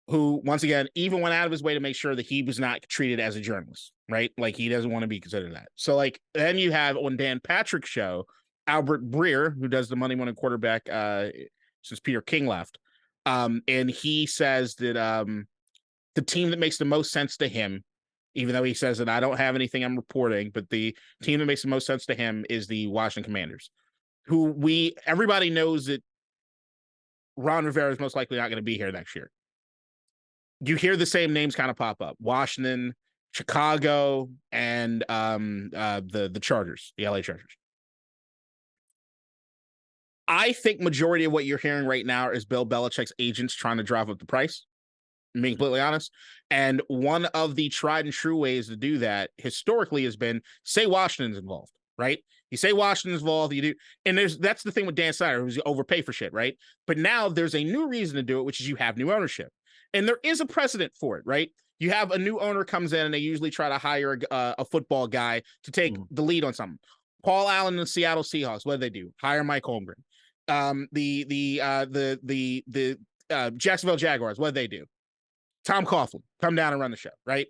who, once again, even went out of his way to make sure that he was not treated as a journalist, right? Like, he doesn't want to be considered that. So, like, then you have on Dan Patrick's show, Albert Breer, who does the Monday Morning Quarterback since Peter King left. And he says that the team that makes the most sense to him even though he says that I don't have anything I'm reporting, but the team that makes the most sense to him is the Washington Commanders, who everybody knows that Ron Rivera is most likely not going to be here next year. You hear the same names kind of pop up: Washington, Chicago, and the Chargers, the LA Chargers. I think majority of what you're hearing right now is Bill Belichick's agents trying to drive up the price, being completely honest. And one of the tried and true ways to do that historically has been say Washington's involved, right? You say Washington's involved, you do, and that's the thing with Dan Snyder, who's overpay for shit, right? But now there's a new reason to do it, which is you have new ownership. And there is a precedent for it, right? You have a new owner comes in and they usually try to hire a football guy to take the lead on something. Paul Allen and the Seattle Seahawks, what did they do? Hire Mike Holmgren. The Jacksonville Jaguars, what did they do? Tom Coughlin, come down and run the show, right?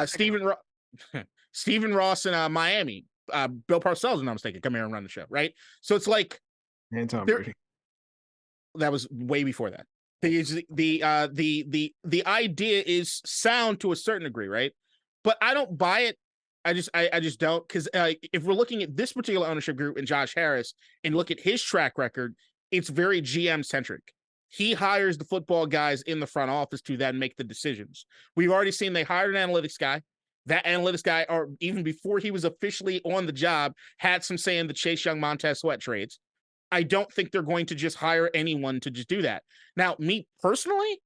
Stephen Ross in Miami, Bill Parcells, if I'm not mistaken, come here and run the show, right? So it's like, and Tom Brady. That was way before that. The idea is sound to a certain degree, right? But I don't buy it. I just don't, because if we're looking at this particular ownership group and Josh Harris and look at his track record, it's very GM centric. He hires the football guys in the front office to then make the decisions. We've already seen they hired an analytics guy. That analytics guy, or even before he was officially on the job, had some say in the Chase Young Montez Sweat trades. I don't think they're going to just hire anyone to just do that. Now, me personally,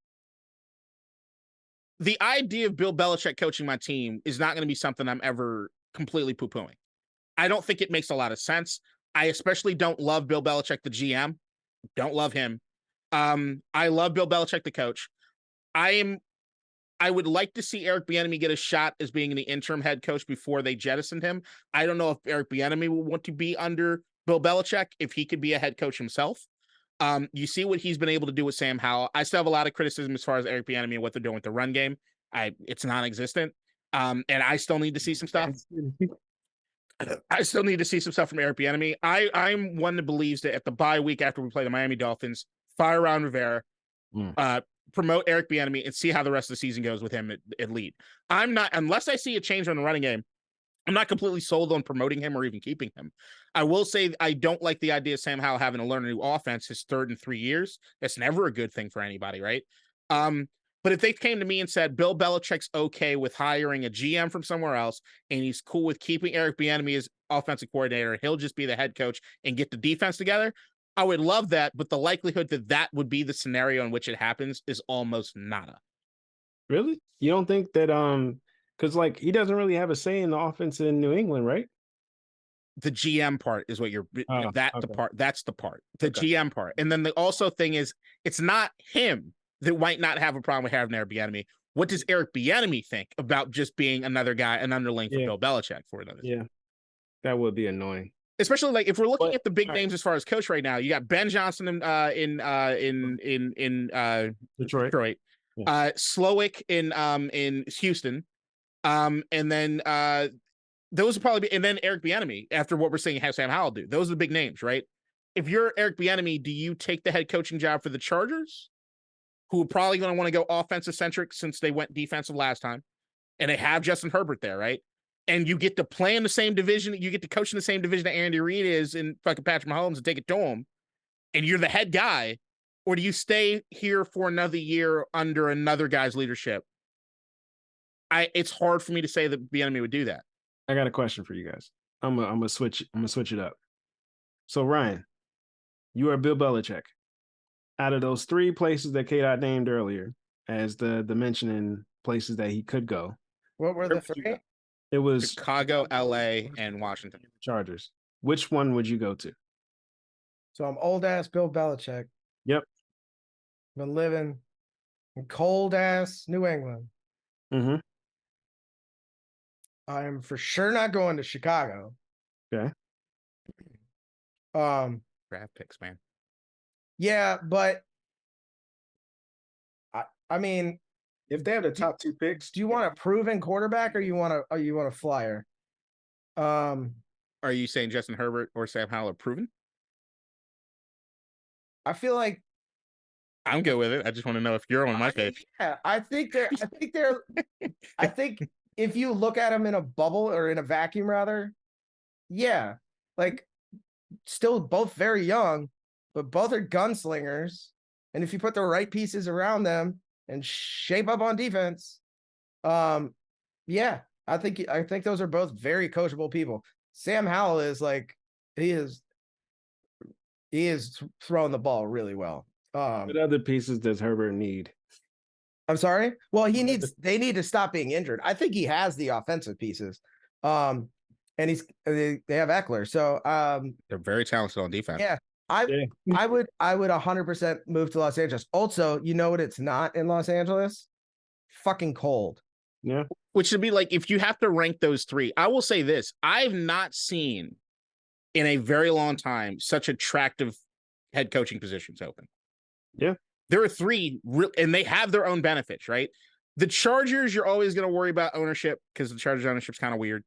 the idea of Bill Belichick coaching my team is not going to be something I'm ever completely poo-pooing. I don't think it makes a lot of sense. I especially don't love Bill Belichick, the GM. Don't love him. I love Bill Belichick, the coach. I would like to see Eric Bieniemy get a shot as being the interim head coach before they jettisoned him. I don't know if Eric Bieniemy will want to be under Bill Belichick, if he could be a head coach himself. You see what he's been able to do with Sam Howell. I still have a lot of criticism as far as Eric Bieniemy and what they're doing with the run game. It's non-existent. And I still need to see some stuff. I still need to see some stuff from Eric Bieniemy. I'm one that believes that at the bye week after we play the Miami Dolphins, fire Ron Rivera, promote Eric Bieniemy, and see how the rest of the season goes with him at lead. I'm not, unless I see a change on the running game, I'm not completely sold on promoting him or even keeping him. I will say I don't like the idea of Sam Howell having to learn a new offense his third in 3 years. That's never a good thing for anybody, right? But if they came to me and said Bill Belichick's okay with hiring a GM from somewhere else, and he's cool with keeping Eric Bieniemy as offensive coordinator, and he'll just be the head coach and get the defense together, I would love that. But the likelihood that that would be the scenario in which it happens is almost nada. Really? You don't think that because like he doesn't really have a say in the offense in New England, right? The GM part is what you're okay. That's the part, the GM part. And then the also thing is, it's not him that might not have a problem with having Eric Bieniemy. What does Eric Bieniemy think about just being another guy, an underling for Bill Belichick for another? Yeah, that would be annoying. Especially like if we're looking at the big names as far as coach right now, you got Ben Johnson in Detroit. Yeah. Slowick in Houston. And then those would probably be, and then Eric Bieniemy, after what we're seeing have Sam Howell do. Those are the big names, right? If you're Eric Bieniemy, do you take the head coaching job for the Chargers, who are probably going to want to go offensive centric since they went defensive last time, and they have Justin Herbert there, right? And you get to play in the same division, you get to coach in the same division that Andy Reid is in fucking Patrick Mahomes and take it to him, and you're the head guy, or do you stay here for another year under another guy's leadership? It's hard for me to say that Bieniemy would do that. I got a question for you guys. I'm gonna switch it up. So Ryan, you are Bill Belichick. Out of those 3 places that KDot named earlier as the mentioning places that he could go, what were the 3? It was Chicago, LA, and Washington. Chargers. Which one would you go to? So I'm old ass Bill Belichick. Yep. Been living in cold ass New England. Mm-hmm. I'm for sure not going to Chicago. Okay. Draft picks, man. Yeah, but I mean, if they have the top 2 picks, do you want a proven quarterback or you want a flyer? Are you saying Justin Herbert or Sam Howell are proven? I feel like I'm good with it. I just want to know if you're on my page. Yeah, I think if you look at them in a bubble or in a vacuum, rather, yeah, like still both very young, but both are gunslingers. And if you put the right pieces around them and shape up on defense, yeah, I think those are both very coachable people. Sam Howell is like he is throwing the ball really well. What other pieces does Herbert need? I'm sorry. Well, they need to stop being injured. I think he has the offensive pieces. And they have Eckler. So they're very talented on defense. Yeah. I would 100% move to Los Angeles. Also, you know what it's not in Los Angeles? Fucking cold. Yeah. Which would be like, if you have to rank those three, I will say this. I've not seen in a very long time such attractive head coaching positions open. Yeah. There are three, and they have their own benefits, right? The Chargers, you're always going to worry about ownership because the Chargers ownership's kind of weird.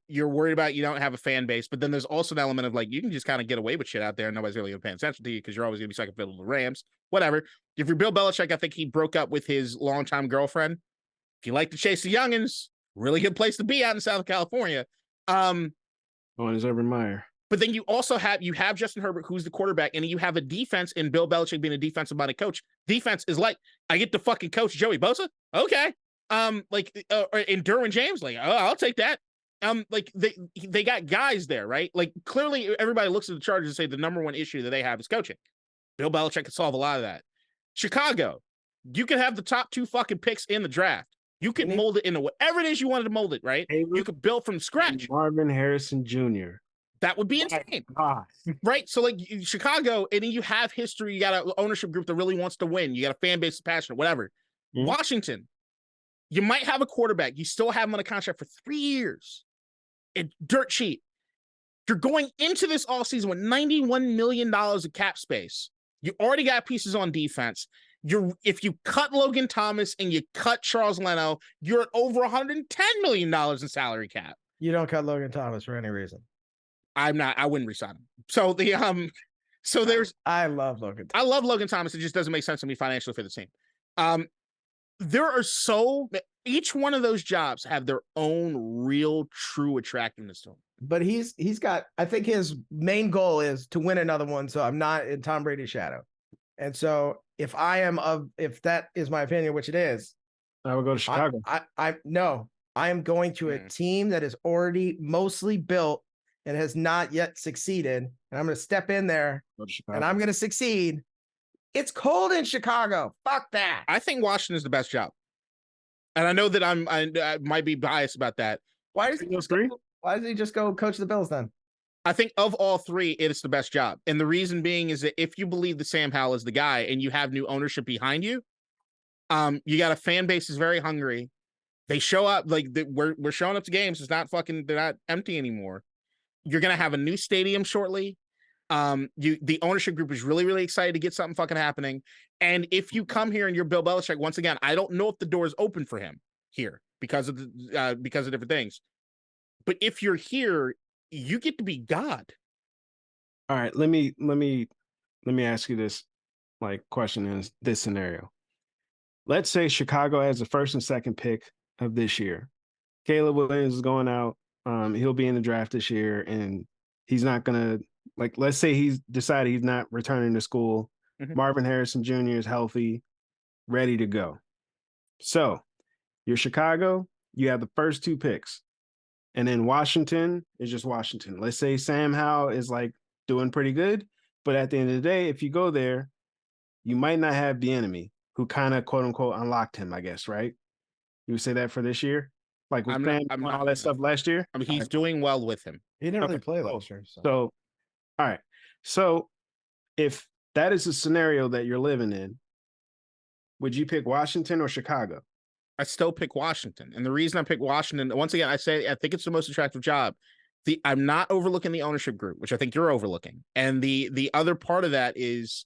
You're worried about you don't have a fan base, but then there's also an element of like you can just kind of get away with shit out there and nobody's really gonna pay attention to you because you're always gonna be second fiddle to the Rams. Whatever. If you're Bill Belichick, I think he broke up with his longtime girlfriend. If you like to chase the youngins, really good place to be out in Southern California. On his Urban Meyer. But then you also have Justin Herbert, who's the quarterback, and you have a defense, and Bill Belichick being a defensive-minded coach. Defense is like, I get to fucking coach Joey Bosa? Okay. And Derwin James, like, oh, I'll take that. Like they got guys there, right? Like clearly everybody looks at the Chargers and say the number one issue that they have is coaching. Bill Belichick could solve a lot of that. Chicago, you could have the top 2 fucking picks in the draft. You could mold it into whatever it is you wanted to mold it, right? You could build from scratch. Marvin Harrison Jr. That would be insane. Right? So like Chicago, and then you have history, you got an ownership group that really wants to win. You got a fan base that's passionate, whatever. Mm-hmm. Washington, you might have a quarterback. You still have him on a contract for 3 years. It's dirt cheap. You're going into this all season with $91 million of cap space. You already got pieces on defense. If you cut Logan Thomas and you cut Charles Leno, you're at over $110 million in salary cap. You don't cut Logan Thomas for any reason. I wouldn't resign him. So I love Logan Thomas. I love Logan Thomas. It just doesn't make sense to me financially for the team. There are each one of those jobs have their own real true attractiveness to them. But he's got, I think his main goal is to win another one. So I'm not in Tom Brady's shadow. And so if that is my opinion, which it is, I would go to Chicago. I am going to a team that is already mostly built and has not yet succeeded. And I'm going to step in there and I'm going to succeed. It's cold in Chicago. Fuck that. I think Washington is the best job. And I know that I might be biased about that. Why does he just go coach the Bills then? I think of all three, it's the best job. And the reason being is that if you believe that Sam Howell is the guy and you have new ownership behind you, you got a fan base is very hungry. They show up we're showing up to games. They're not empty anymore. You're going to have a new stadium shortly. The ownership group is really, really excited to get something fucking happening. And if you come here and you're Bill Belichick, once again, I don't know if the door is open for him here because of different things. But if you're here, you get to be God. All right, let me ask you this question in this scenario. Let's say Chicago has the first and second pick of this year. Caleb Williams is going out. He'll be in the draft this year, and he's not gonna let's say he's decided he's not returning to school. Mm-hmm. Marvin Harrison Jr. is healthy, ready to go. So you're Chicago, you have the first 2 picks. And then Washington is just Washington. Let's say Sam Howell is doing pretty good, but at the end of the day, if you go there, you might not have the enemy who kind of quote unquote unlocked him, I guess, right? You would say that for this year? With all that stuff last year? I mean, he's doing well with him. He didn't really play last year. So, all right. So if that is a scenario that you're living in, would you pick Washington or Chicago? I still pick Washington. And the reason I pick Washington, once again, I think it's the most attractive job. I'm not overlooking the ownership group, which I think you're overlooking. And the other part of that is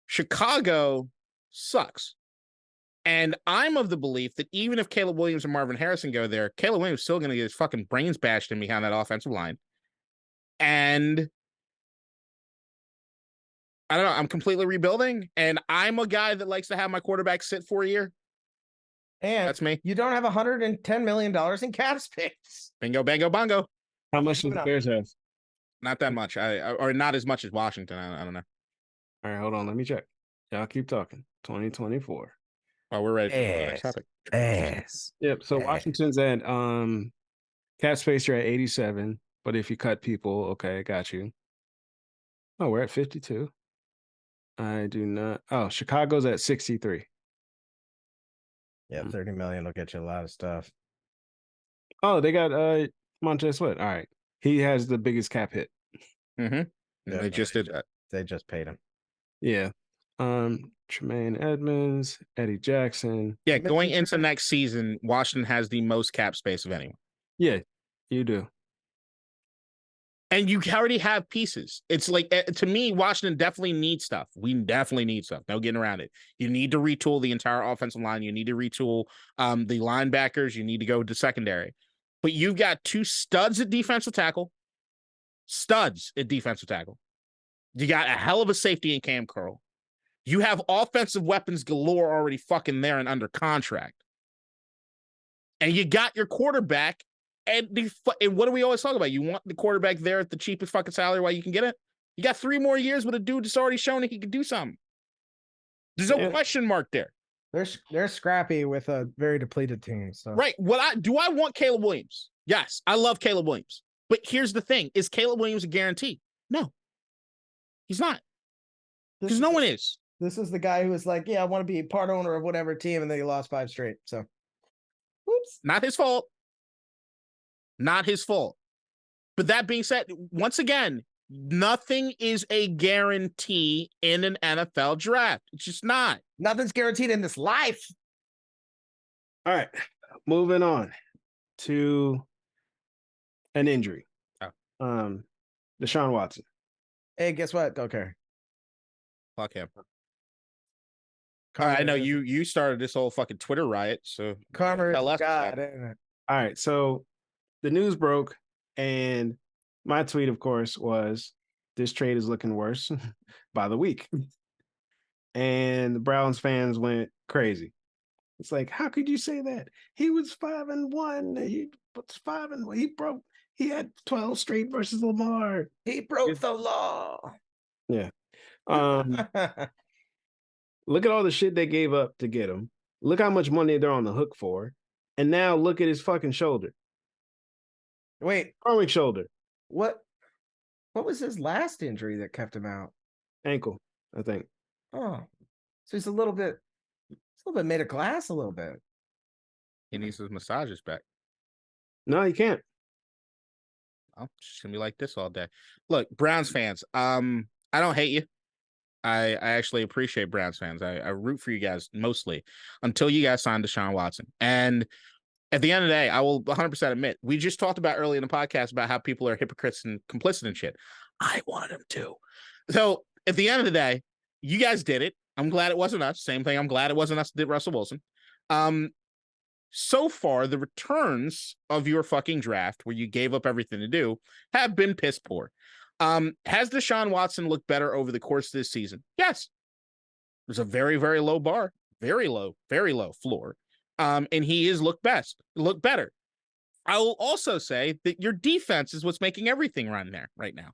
Chicago sucks. And I'm of the belief that even if Caleb Williams and Marvin Harrison go there, Caleb Williams is still going to get his fucking brains bashed in behind that offensive line. And I don't know. I'm completely rebuilding. And I'm a guy that likes to have my quarterback sit for a year. And that's me. You don't have $110 million in cap space. Bingo, bango, bongo. How much does the Bears have? Not that much. Or not as much as Washington. I don't know. All right, hold on. Let me check. Y'all keep talking. 2024. Oh, we're ready for the next topic. Yep. So Washington's at cap space, you're at 87. But if you cut people, okay, got you. Oh, we're at 52. I do not. Oh, Chicago's at 63. Yeah, 30 million will get you a lot of stuff. Oh, they got Montez Sweat. All right. He has the biggest cap hit. Mm-hmm. Yeah, they just did that. They just paid him. Yeah. Tremaine Edmonds, Eddie Jackson. Yeah, going into next season, Washington has the most cap space of anyone. Yeah, you do. And you already have pieces. It's like, to me, Washington definitely needs stuff. We definitely need stuff. No getting around it. You need to retool the entire offensive line. You need to retool the linebackers. You need to go to secondary. But you've got two studs at defensive tackle. You got a hell of a safety in Cam Curl. You have offensive weapons galore already fucking there and under contract. And you got your quarterback. And what do we always talk about? You want the quarterback there at the cheapest fucking salary while you can get it? You got 3 more years with a dude that's already shown that he can do something. There's no question mark there. They're scrappy with a very depleted team. So right. Do I want Caleb Williams? Yes, I love Caleb Williams. But here's the thing. Is Caleb Williams a guarantee? No. He's not. Because no one is. This is the guy who was like, yeah, I want to be part owner of whatever team, and then he lost 5 straight. So whoops. Not his fault. Not his fault. But that being said, once again, nothing is a guarantee in an NFL draft. It's just not. Nothing's guaranteed in this life. All right. Moving on to an injury. Deshaun Watson. Hey, guess what? Okay. Fuck him. I know you started this whole fucking Twitter riot, so Karma tell us. God, isn't it? All right. So the news broke, and my tweet, of course, was this trade is looking worse by the week. And the Browns fans went crazy. It's like, how could you say that? He was 5-1. He was 5-1. He had 12 straight versus Lamar. He broke the law. Yeah. Look at all the shit they gave up to get him. Look how much money they're on the hook for. And now look at his fucking shoulder. Wait. Throwing shoulder. What was his last injury that kept him out? Ankle, I think. Oh. So he's a little bit made of glass a little bit. He needs his massages back. No, he can't. Oh, it's just gonna be like this all day. Look, Browns fans, I don't hate you. I actually appreciate Browns fans. I root for you guys mostly until you guys signed Deshaun Watson. And at the end of the day, I will 100% admit, we just talked about early in the podcast about how people are hypocrites and complicit and shit. I wanted them to. So at the end of the day, you guys did it. I'm glad it wasn't us. Same thing. I'm glad it wasn't us that did Russell Wilson. So far, the returns of your fucking draft, where you gave up everything to do, have been piss poor. Has Deshaun Watson looked better over the course of this season? Yes. There's a very, very low bar, very low floor. And he is look better. I will also say that your defense is what's making everything run there right now.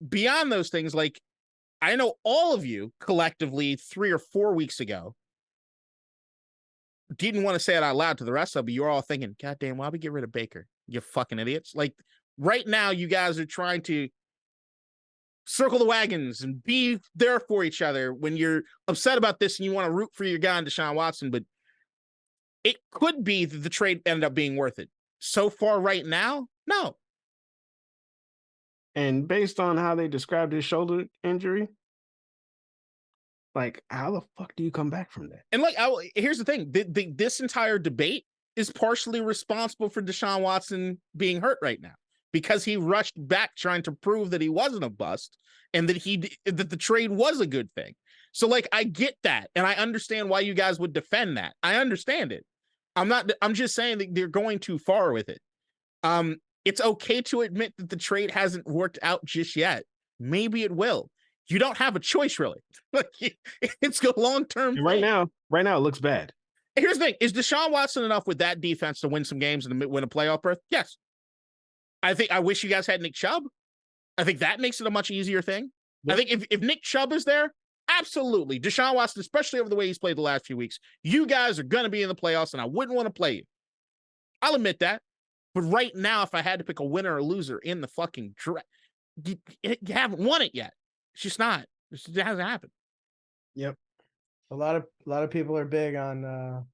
Beyond those things, like, I know all of you collectively 3 or 4 weeks ago didn't want to say it out loud to the rest of you. You're all thinking, God damn, why we get rid of Baker? You fucking idiots. Like, right now, you guys are trying to circle the wagons and be there for each other when you're upset about this and you want to root for your guy, Deshaun Watson. But it could be that the trade ended up being worth it. So far right now, no. And based on how they described his shoulder injury, like, how the fuck do you come back from that? And like, here's the thing: this entire debate is partially responsible for Deshaun Watson being hurt right now, because he rushed back trying to prove that he wasn't a bust and that the trade was a good thing. So, like, I get that, and I understand why you guys would defend that. I understand it. I'm just saying that they're going too far with it. It's okay to admit that the trade hasn't worked out just yet. Maybe it will. You don't have a choice, really. Like, it's a long-term. Right now, Right now, it looks bad. Here's the thing. Is Deshaun Watson enough with that defense to win some games and win a playoff berth? Yes. I wish you guys had Nick Chubb. I think that makes it a much easier thing. I think if Nick Chubb is there, absolutely. Deshaun Watson, especially over the way he's played the last few weeks, you guys are going to be in the playoffs, and I wouldn't want to play you. I'll admit that. But right now, if I had to pick a winner or loser in the fucking draft, you haven't won it yet. It's just not. It hasn't happened. Yep. A lot of people are big on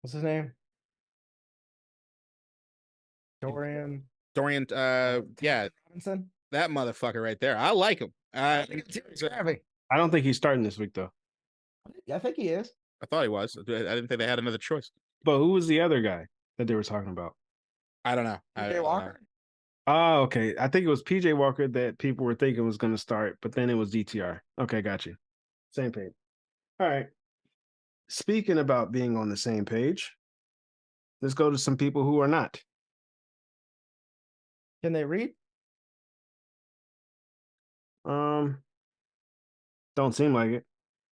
what's his name? Dorian, yeah. Robinson? That motherfucker right there. I like him. I don't think he's starting this week, though. I think he is. I thought he was. I didn't think they had another choice. But who was the other guy that they were talking about? I don't know. PJ Walker? Oh, okay. I think it was PJ Walker that people were thinking was going to start, but then it was DTR. Okay, got you. Same page. All right. Speaking about being on the same page, let's go to some people who are not. Can they read? Don't seem like it.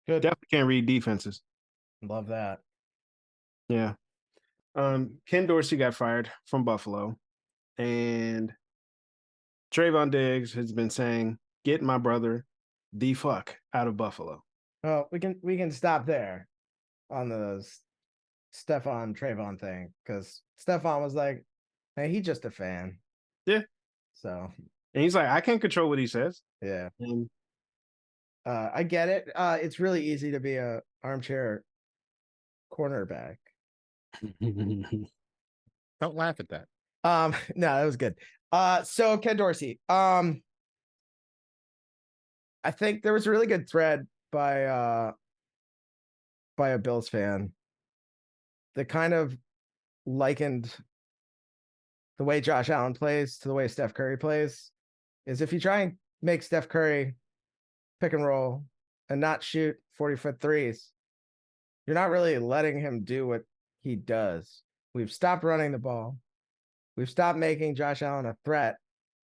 Good. Definitely can't read defenses. Love that. Yeah. Ken Dorsey got fired from Buffalo, and Trayvon Diggs has been saying, "Get my brother the fuck out of Buffalo." Well, we can stop there on the Stephon Trayvon thing, because Stephon was like, "Hey, he's just a fan." Yeah. So. And he's like, "I can't control what he says." Yeah. And I get it. It's really easy to be a armchair cornerback. Don't laugh at that. No, that was good. So Ken Dorsey. I think there was a really good thread by a Bills fan that kind of likened the way Josh Allen plays to the way Steph Curry plays. Is if you try and make Steph Curry pick and roll and not shoot 40-foot threes, you're not really letting him do what he does. We've stopped running the ball. We've stopped making Josh Allen a threat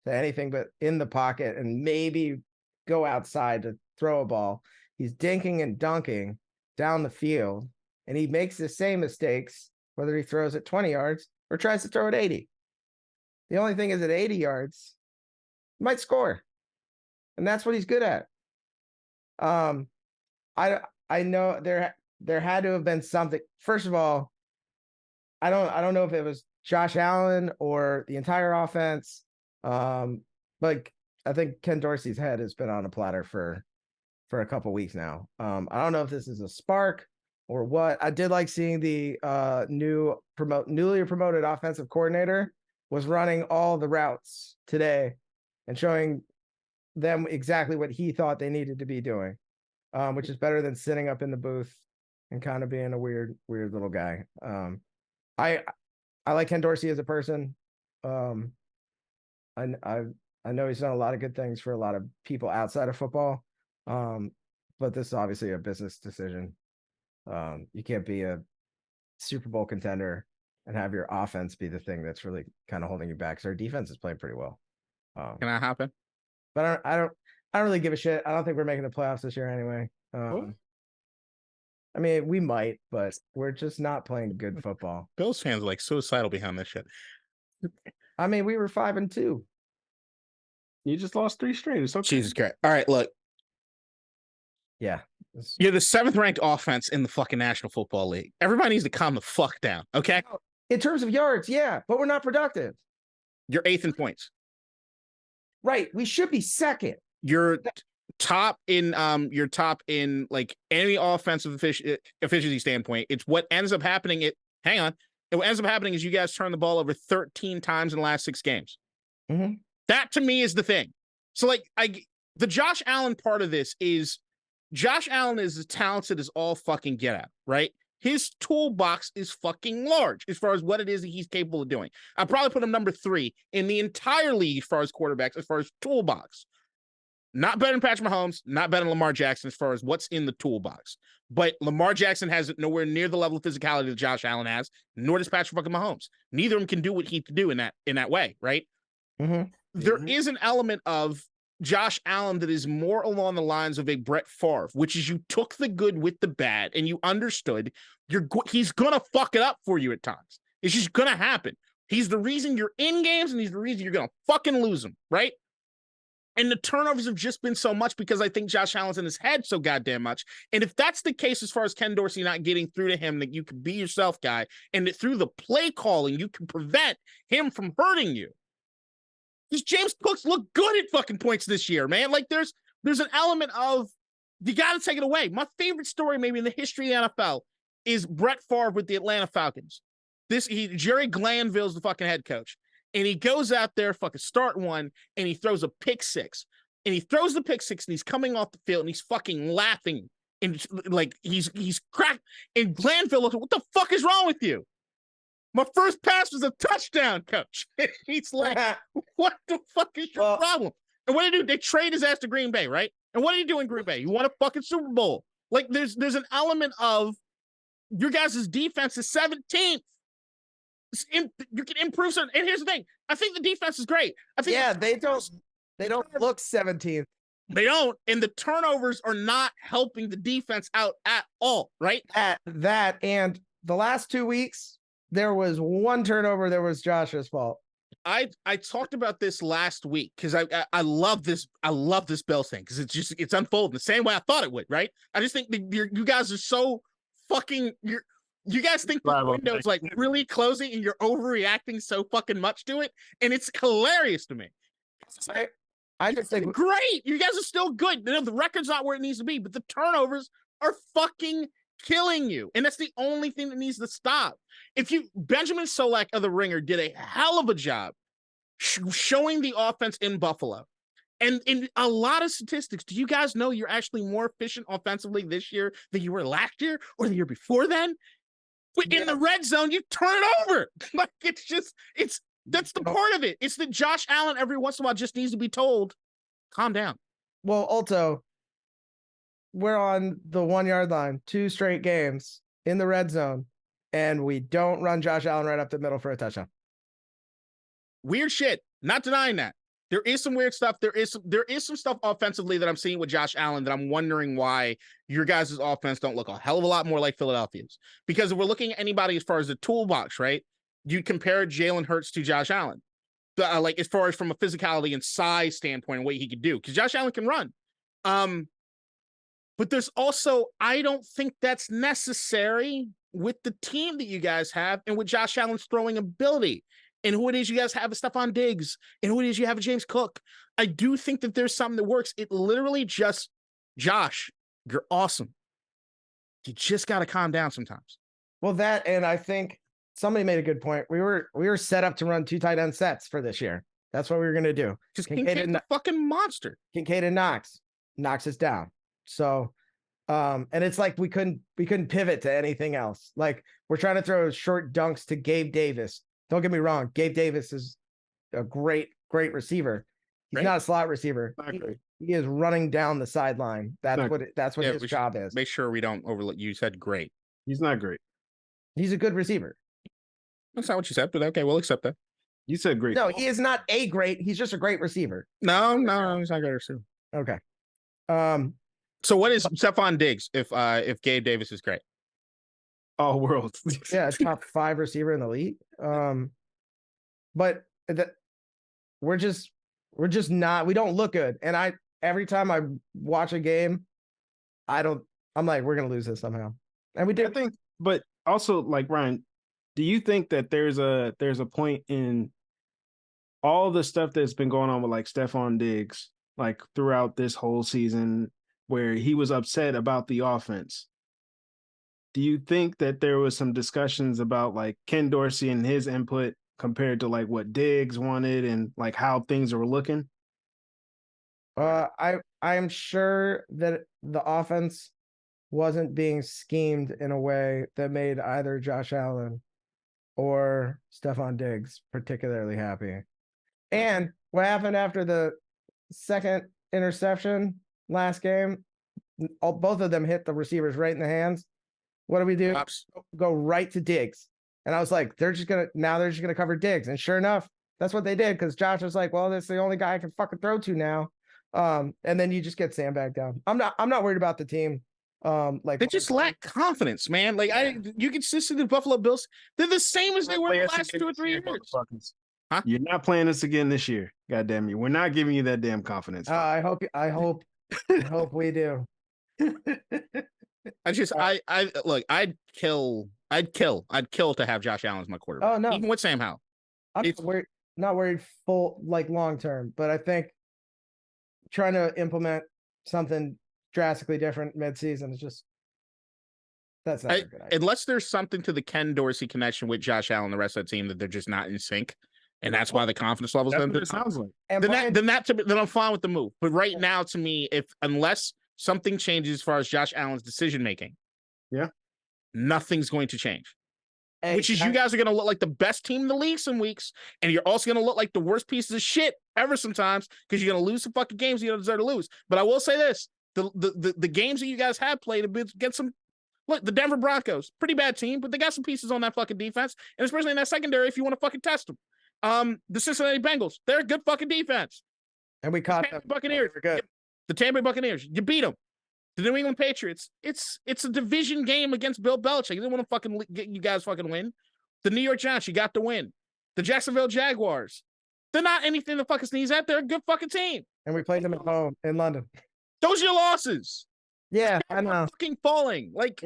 to anything but in the pocket and maybe go outside to throw a ball. He's dinking and dunking down the field, and he makes the same mistakes whether he throws it 20 yards or tries to throw it 80. The only thing is at 80 yards, he might score. And that's what he's good at. I know there had to have been something. First of all, I don't know if it was Josh Allen or the entire offense. But I think Ken Dorsey's head has been on a platter for a couple weeks now. I don't know if this is a spark or what. I did like seeing the newly promoted offensive coordinator was running all the routes today and showing them exactly what he thought they needed to be doing, which is better than sitting up in the booth and kind of being a weird little guy. I like Ken Dorsey as a person. I know he's done a lot of good things for a lot of people outside of football. But this is obviously a business decision. You can't be a Super Bowl contender and have your offense be the thing that's really kind of holding you back. So our defense is playing pretty well. Can that happen? But I don't really give a shit. I don't think we're making the playoffs this year anyway. I mean, we might, but we're just not playing good football. Bills fans are like suicidal behind this shit. I mean, we were 5-2. You just lost 3 straight. It's okay. Jesus Christ. All right, look. Yeah. You're the 7th ranked offense in the fucking National Football League. Everybody needs to calm the fuck down, okay? In terms of yards, yeah, but we're not productive. You're 8th in points. Right. We should be 2nd. You're top in like any offensive efficiency standpoint. It's what ends up happening. What ends up happening is you guys turn the ball over 13 times in the last 6 games. Mm-hmm. That to me is the thing. So like the Josh Allen part of this is Josh Allen is as talented as all fucking get out, right? His toolbox is fucking large as far as what it is that he's capable of doing. I'd probably put him number 3 in the entire league as far as quarterbacks, as far as toolbox. Not better than Patrick Mahomes, not better than Lamar Jackson as far as what's in the toolbox. But Lamar Jackson has nowhere near the level of physicality that Josh Allen has, nor does Patrick fucking Mahomes. Neither of them can do what he can do in that way, right? Mm-hmm. There is an element of Josh Allen that is more along the lines of a Brett Favre, which is you took the good with the bad and you understood he's going to fuck it up for you at times. It's just going to happen. He's the reason you're in games and he's the reason you're going to fucking lose them, right? And the turnovers have just been so much because I think Josh Allen's in his head so goddamn much. And if that's the case, as far as Ken Dorsey not getting through to him, that you can be yourself, guy, and that through the play calling, you can prevent him from hurting you. Because James Cook's looked good at fucking points this year, man. Like there's an element of, you got to take it away. My favorite story maybe in the history of the NFL is Brett Favre with the Atlanta Falcons. Jerry Glanville's the fucking head coach. And he goes out there, fucking start one, and he throws a pick six. And he throws the pick six, and he's coming off the field, and he's fucking laughing. And like, he's cracked. And Glanville looks, what the fuck is wrong with you? My first pass was a touchdown, coach. He's like, what the fuck is your problem? And what did he do? They trade his ass to Green Bay, right? And what did he do in Green Bay? He won a fucking Super Bowl. Like, there's an element of your guys' defense is 17th. You can improve certain, and here's the thing. I think the defense is great. I think they don't look 17th. They don't, and the turnovers are not helping the defense out at all, right? That and the last 2 weeks, there was one turnover that was Josh's fault. I talked about this last week because I love this. I love this Bills thing because it's unfolding the same way I thought it would, right? I just think that you guys are so fucking you guys think the window's like really closing and you're overreacting so fucking much to it, and it's hilarious to me. I just think great. You guys are still good. The record's not where it needs to be, but the turnovers are fucking killing you, and that's the only thing that needs to stop. Benjamin Solak of the Ringer did a hell of a job showing the offense in Buffalo. And in a lot of statistics, do you guys know you're actually more efficient offensively this year than you were last year or the year before then? But in the red zone, you turn it over. Like that's the part of it. It's that Josh Allen every once in a while just needs to be told, calm down. Well, also, we're on the 1 yard line, 2 straight games in the red zone, and we don't run Josh Allen right up the middle for a touchdown. Weird shit. Not denying that. There is some weird stuff. There is some stuff offensively that I'm seeing with Josh Allen that I'm wondering why your guys' offense don't look a hell of a lot more like Philadelphia's. Because if we're looking at anybody as far as the toolbox, right? You compare Jalen Hurts to Josh Allen. Like as far as from a physicality and size standpoint and what he could do. Because Josh Allen can run. But there's also, I don't think that's necessary with the team that you guys have and with Josh Allen's throwing ability. And who it is you guys have is Stephon Diggs, and who it is you have a James Cook. I do think that there's something that works. It literally just, Josh, you're awesome. You just got to calm down sometimes. Well, that, and I think somebody made a good point. We were set up to run 2 tight end sets for this year. That's what we were going to do. Because Kincaid's a fucking monster. Kincaid and Knox us down. So, and it's like we couldn't pivot to anything else. Like we're trying to throw short dunks to Gabe Davis. Don't get me wrong. Gabe Davis is a great receiver. He's not a slot receiver. He is running down the sideline. That's what his job is. Make sure we don't overlook. You said great. He's not great. He's a good receiver. That's not what you said, but okay, we'll accept that. You said great. No, he is not a great. He's just a great receiver. No, he's not a great receiver. Okay. So what is Stephon Diggs if Gabe Davis is great? All world. Yeah, top 5 receiver in the league. But we're just not, we don't look good. And every time I watch a game, I'm like, we're going to lose this somehow. And we did. I think, but also like Ryan, do you think that there's a point in all the stuff that's been going on with like Stephon Diggs, like throughout this whole season where he was upset about the offense? Do you think that there was some discussions about like Ken Dorsey and his input compared to like what Diggs wanted and like how things were looking? I'm sure that the offense wasn't being schemed in a way that made either Josh Allen or Stephon Diggs particularly happy. And what happened after the second interception last game, both of them hit the receivers right in the hands. What do we do? Pops. Go right to Diggs. And I was like, they're just gonna cover Diggs. And sure enough, that's what they did, because Josh was like, well, that's the only guy I can fucking throw to now. And then you just get sandbagged down. I'm not worried about the team. Like they just lack confidence, man. Like you can see the Buffalo Bills. They're the same as they were the last 2 or 3 years. Huh? You're not playing this again this year. God damn you. We're not giving you that damn confidence. I hope we do. Look, I'd kill to have Josh Allen as my quarterback. Oh no. Even with Sam Howell. I'm not worried full like long term, but I think trying to implement something drastically different mid-season is just that's not a good idea. Unless there's something to the Ken Dorsey connection with Josh Allen and the rest of the team that they're just not in sync, and that's why the confidence levels. That's what it sounds like. Then I'm fine with the move. But right now, to me, unless something changes as far as Josh Allen's decision making, nothing's going to change. Which is you guys are going to look like the best team in the league some weeks, and you're also going to look like the worst pieces of shit ever sometimes because you're going to lose some fucking games you don't deserve to lose. But I will say this: the games that you guys have played against some. Look, the Denver Broncos, pretty bad team, but they got some pieces on that fucking defense, and especially in that secondary if you want to fucking test them. The Cincinnati Bengals, they're a good fucking defense. And we caught the Buccaneers. The Tampa Bay Buccaneers, you beat them. The New England Patriots, it's a division game against Bill Belichick. You didn't want to fucking get you guys fucking win. The New York Giants, you got the win. The Jacksonville Jaguars, they're not anything to fucking sneeze at. They're a good fucking team. And we played them at home in London. Those are your losses. Yeah, I know. Fucking falling. Like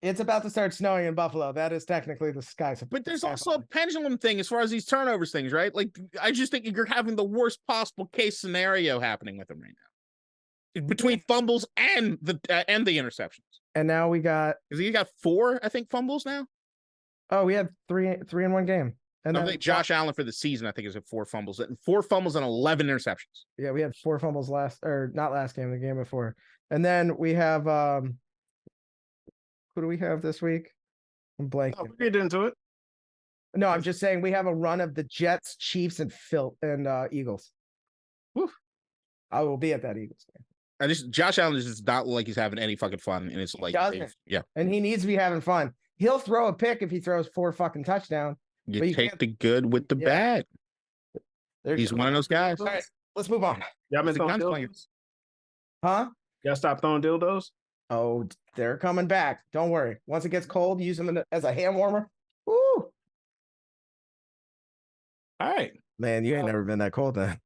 it's about to start snowing in Buffalo. That is technically the sky. But there's also a pendulum thing as far as these turnovers things, right? Like I just think you're having the worst possible case scenario happening with them right now, between fumbles and the interceptions. And now we got because you got 4, I think, fumbles now. Oh, we had three in one game. And I think Josh Allen for the season, I think, is at 4 fumbles and 11 interceptions. Yeah, we had 4 fumbles not last game, the game before. And then we have who do we have this week? I'm blanking. Oh, we'll get into it. No, I'm just saying we have a run of the Jets, Chiefs, and Eagles. Woo. I will be at that Eagles game. Josh Allen is just not like he's having any fucking fun, and it's like and he needs to be having fun. He'll throw a pick if he throws 4 fucking touchdowns. You take the good with the bad. He's one of those guys. All right, let's move on. Y'all been throwing dildos? Huh? Y'all stop throwing dildos? Oh, they're coming back. Don't worry. Once it gets cold, use them as a hand warmer. Woo! All right. Man, you ain't never been that cold then.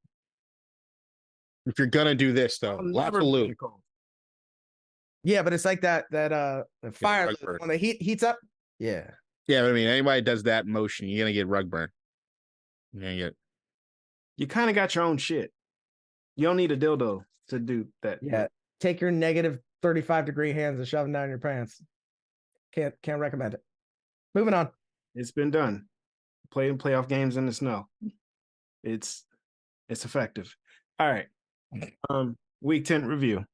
If you're gonna do this though, lots of lube. Yeah, but it's like that fire when the heats up. Yeah. Yeah, but I mean, anybody does that motion, you're gonna get rug burn. You kind of got your own shit. You don't need a dildo to do that. Yeah. Take your negative 35-degree hands and shove them down your pants. Can't recommend it. Moving on. It's been done. Playing playoff games in the snow. It's effective. All right. Week 10 review.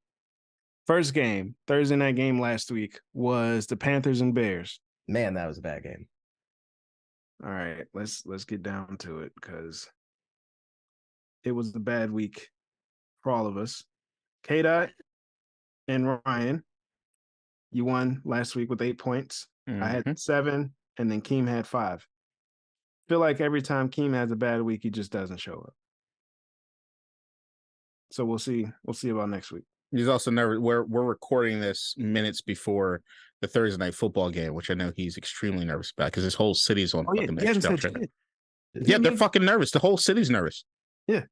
First game, Thursday night game last week was the Panthers and Bears. Man, that was a bad game. All right, let's get down to it because it was a bad week for all of us. KDot and Ryan, you won last week with 8 points. Mm-hmm. I had 7, and then Keem had 5. Feel like every time Keem has a bad week, he just doesn't show up. So we'll see. We'll see about next week. He's also nervous. We're recording this minutes before the Thursday night football game, which I know he's extremely nervous about because his whole city's on fucking shit. Yeah, they're fucking nervous. The whole city's nervous. Yeah.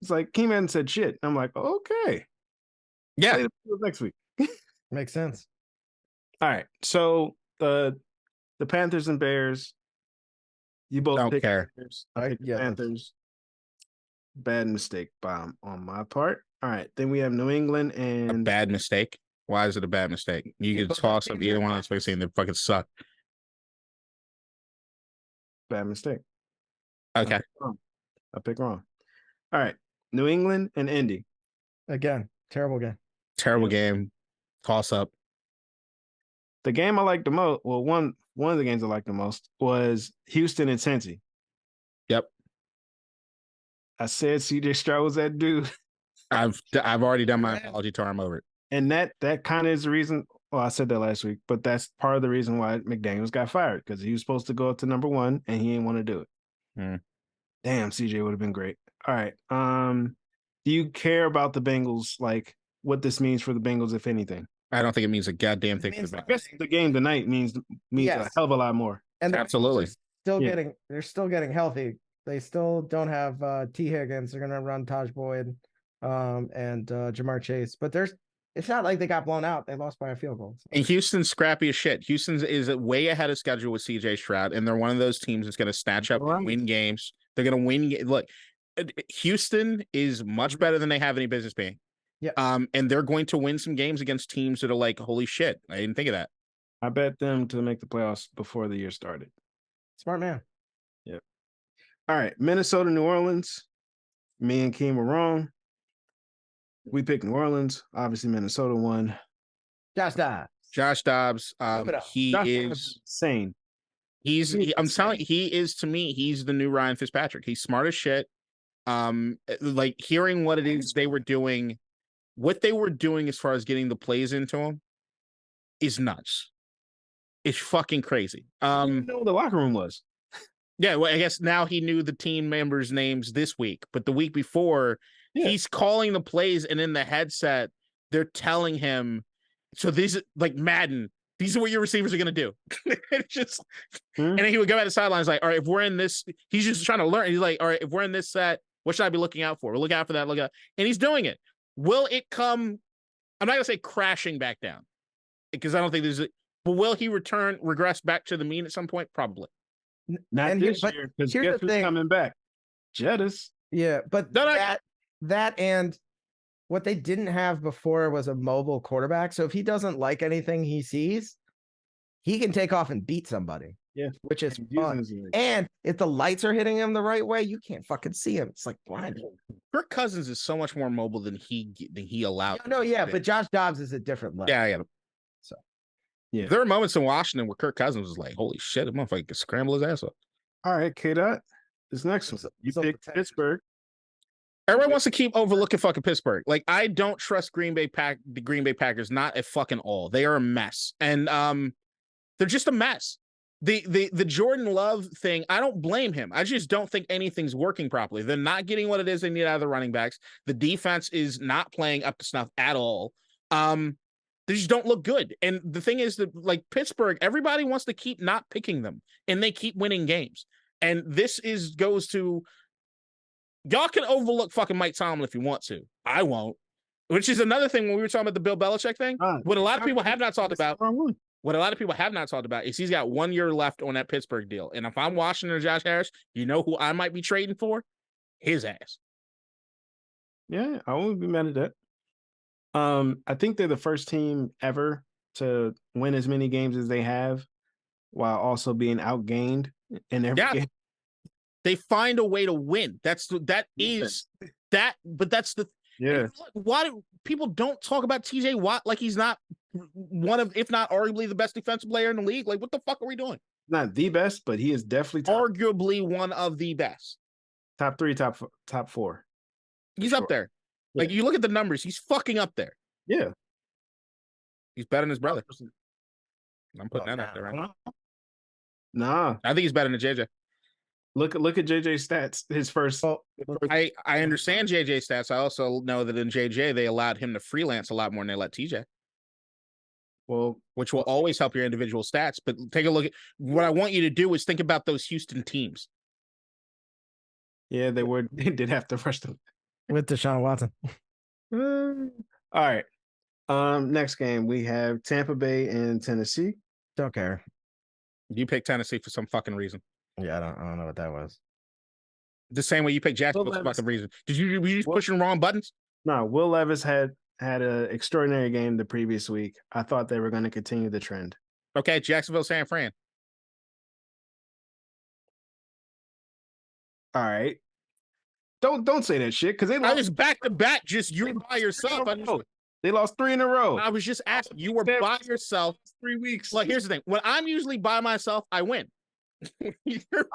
It's like Keem hadn't said shit. I'm like, okay. Yeah. Next week. Makes sense. All right. So the Panthers and Bears. You both don't care. Panthers. Bad mistake on my part. All right. Then we have New England and a bad mistake. Why is it a bad mistake? You can toss up either one of those places and they fucking suck. Bad mistake. Okay. I pick wrong. All right. New England and Indy. Again, terrible game. Terrible game. Toss up. The game I liked the most, well, one of the games I liked the most was Houston and Cincy. Yep. I said CJ Stroud was that dude. I've already done my apology tour. I'm over it. And that kind of is the reason. Well, I said that last week, but that's part of the reason why McDaniels got fired because he was supposed to go up to number 1 and he didn't want to do it. Damn, CJ would have been great. All right. Do you care about the Bengals? Like what this means for the Bengals, if anything? I don't think it means a goddamn thing. I guess the game tonight means a hell of a lot more. And absolutely they're still getting healthy. They still don't have T. Higgins. They're gonna run Taj Boyd and Jamar Chase. But it's not like they got blown out. They lost by a field goal. So. And Houston's scrappy as shit. Houston is way ahead of schedule with CJ Stroud, and they're one of those teams that's going to snatch up and win games. They're going to win. Look, Houston is much better than they have any business being. Yeah. And they're going to win some games against teams that are like, holy shit, I didn't think of that. I bet them to make the playoffs before the year started. Smart man. Yep. All right, Minnesota, New Orleans. Me and Keem were wrong. We picked New Orleans. Obviously, Minnesota won. Josh Dobbs. Josh is insane. I'm telling you, he is, to me, he's the new Ryan Fitzpatrick. He's smart as shit. Like hearing what it is they were doing, what they were doing as far as getting the plays into him is nuts. It's fucking crazy. I didn't know what the locker room was. Yeah, well, I guess now he knew the team members' names this week, but the week before, he's calling the plays, and in the headset, they're telling him, so these, like Madden, these are what your receivers are going to do. It's just, and then he would go out the sidelines like, all right, if we're in this, he's just trying to learn. He's like, all right, if we're in this set, what should I be looking out for? We'll look out for that, look out. And he's doing it. Will it come, I'm not going to say crashing back down, because I don't think but will he regress back to the mean at some point? Probably. Not this year, because guess who's coming back? Jettis. Yeah, but that and what they didn't have before was a mobile quarterback. So if he doesn't like anything he sees, he can take off and beat somebody. Yeah, which is fun. And if the lights are hitting him the right way, you can't fucking see him. It's like blind. Kirk Cousins is so much more mobile than he allowed. No, yeah, but Josh Dobbs is a different level. Yeah. So, yeah, there were moments in Washington where Kirk Cousins was like, "Holy shit, a motherfucker could scramble his ass up." All right, KDot, this next one. You picked Pittsburgh. Everybody wants to keep overlooking fucking Pittsburgh. Like, I don't trust the Green Bay Packers, not at fucking all. They are a mess, and they're just a mess. The Jordan Love thing, I don't blame him. I just don't think anything's working properly. They're not getting what it is they need out of the running backs. The defense is not playing up to snuff at all. They just don't look good. And the thing is that, like, Pittsburgh, everybody wants to keep not picking them, and they keep winning games. And this goes to, y'all can overlook fucking Mike Tomlin if you want to. I won't. Which is another thing when we were talking about the Bill Belichick thing. What a lot of people have not talked about. What a lot of people have not talked about is he's got 1 year left on that Pittsburgh deal. And if I'm Washington or Josh Harris, you know who I might be trading for? His ass. Yeah, I won't be mad at that. I think they're the first team ever to win as many games as they have while also being outgained in every game. They find a way to win. But that's the why do people don't talk about TJ Watt like he's not one of, if not arguably, the best defensive player in the league? Like, what the fuck are we doing? Not the best, but he is definitely arguably one of the best. Top 3, top 4. He's up there. Yeah. Like, you look at the numbers, he's fucking up there. Yeah. He's better than his brother. I'm putting that out there right now. Nah. I think he's better than JJ. Look at JJ's stats. His first. I understand JJ's stats. I also know that in JJ they allowed him to freelance a lot more than they let TJ. Well, which will always help your individual stats. But take a look at what I want you to do is think about those Houston teams. Yeah, they did have to rush them with Deshaun Watson. All right. Next game we have Tampa Bay and Tennessee. Don't care. You picked Tennessee for some fucking reason. Yeah, I don't know what that was. The same way you picked Jacksonville for fucking reason. Were you just pushing the wrong buttons? No, Will Levis had an extraordinary game the previous week. I thought they were going to continue the trend. Okay, Jacksonville, San Fran. All right. Don't say that shit, because they lost. I was back to back, just you by yourself. They lost 3 in a row. I was just asking. You were by yourself 3 weeks. Like, here's the thing. When I'm usually by myself, I win. All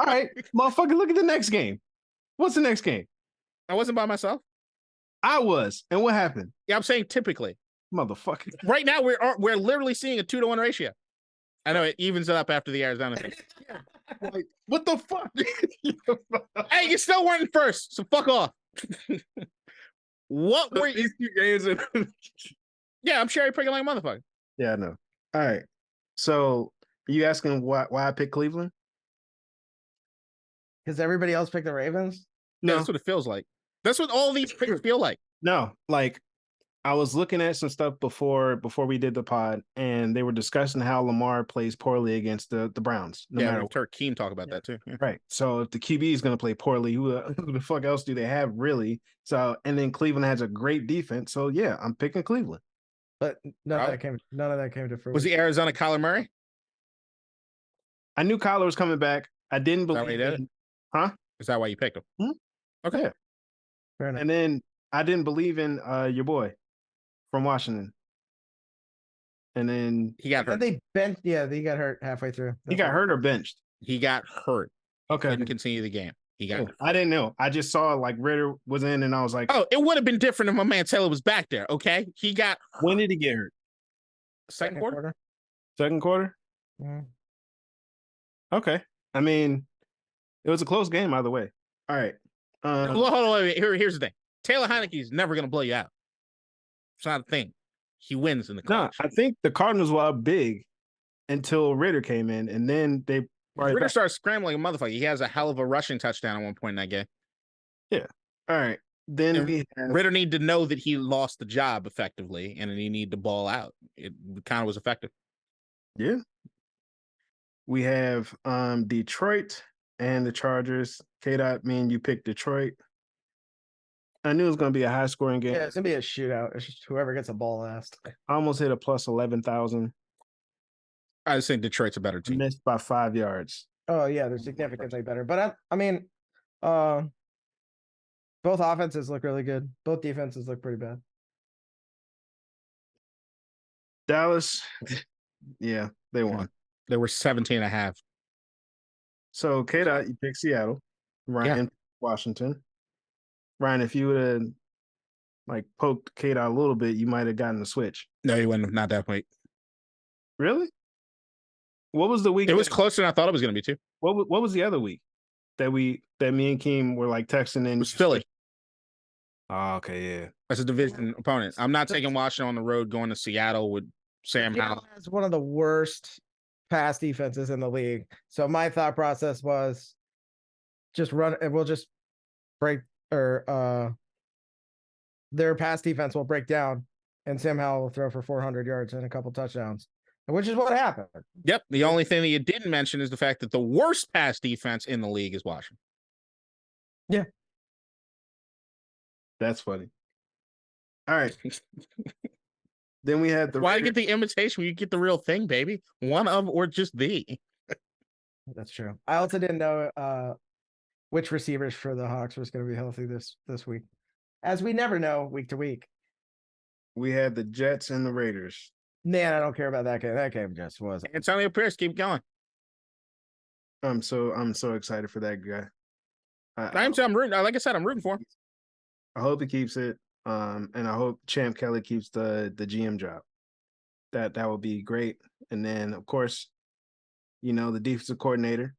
right, motherfucker, look at the next game. What's the next game? I wasn't by myself. I was. And what happened? Yeah, I'm saying typically. Motherfucker. Right now, we're literally seeing a 2-to-1 ratio. I know it evens it up after the Arizona thing. Like, what the fuck? Hey, you still weren't first, so fuck off. What were you? These 2 games. Yeah, I'm cherry picking like a motherfucker. Yeah, I know. All right. So you asking why I picked Cleveland? Because everybody else picked the Ravens? Yeah, No, that's what it feels like. That's what all these picks feel like. no. Like I was looking at some stuff before we did the pod, and they were discussing how Lamar plays poorly against the Browns. No matter we've heard Keem talk about that too. Yeah. right. So if the QB is going to play poorly, who the fuck else do they have really? So and then Cleveland has a great defense. So yeah, I'm picking Cleveland. But none of that came to fruition. Was the Arizona Kyler Murray? I knew Kyler was coming back. I didn't believe it. Huh? Is that why you picked him? Hmm? Okay. Yeah. Fair enough. And then I didn't believe in your boy from Washington. And then he got hurt. They got hurt halfway through. He got hurt or benched? He got hurt. Okay. Didn't continue the game. He got hurt. I didn't know. I just saw like Ritter was in and I was like, oh, it would have been different if my man Taylor was back there. Okay. He got hurt. When did he get hurt? Second quarter? Second quarter? Mm-hmm. Okay. I mean, it was a close game either way. All right. Hold on. Here's the thing. Taylor Heineke is never going to blow you out. It's not a thing. He wins in the clutch. No, I think the Cardinals were up big until Ritter came in, and then they Ritter starts scrambling a motherfucker. He has a hell of a rushing touchdown at one point in that game. Yeah. All right. Then Ritter need to know that he lost the job effectively, and he need to ball out. It kind of was effective. Yeah. We have Detroit and the Chargers. KDot, me and you picked Detroit. I knew it was going to be a high scoring game. Yeah, it's going to be a shootout. It's just whoever gets a ball last. I almost hit a plus 11,000. I just think Detroit's a better team. Missed by 5 yards. Oh, yeah, they're significantly better. But I mean, both offenses look really good. Both defenses look pretty bad. Dallas, yeah, they won. They were 17.5. So, KDot, you picked Seattle. Ryan, Washington. Ryan, if you would have like poked KDot a little bit, you might have gotten the switch. No, you wouldn't. Not that point. Really? What was the week? It was closer than I thought it was going to be too. What was the other week that me and Keem were like texting in? It was Philly. Oh, okay, yeah. That's a division opponent. I'm not taking Washington on the road going to Seattle with Sam Howell. Has one of the worst pass defenses in the league. So my thought process was just run and we'll just break or their pass defense will break down and Sam Howell will throw for 400 yards and a couple touchdowns, which is what happened. Yep. The only thing that you didn't mention is the fact that the worst pass defense in the league is Washington. Yeah. That's funny. All right. Then we had the why get the imitation when you get the real thing, baby? One of or just the. That's true. I also didn't know which receivers for the Hawks was going to be healthy this week, as we never know week to week. We had the Jets and the Raiders. Man, I don't care about that game. That game just wasn't. Antonio Pierce, keep going. I'm so excited for that guy. I'm rooting. Like I said, I'm rooting for him. I hope he keeps it. And I hope Champ Kelly keeps the GM job. That would be great. And then of course, the defensive coordinator.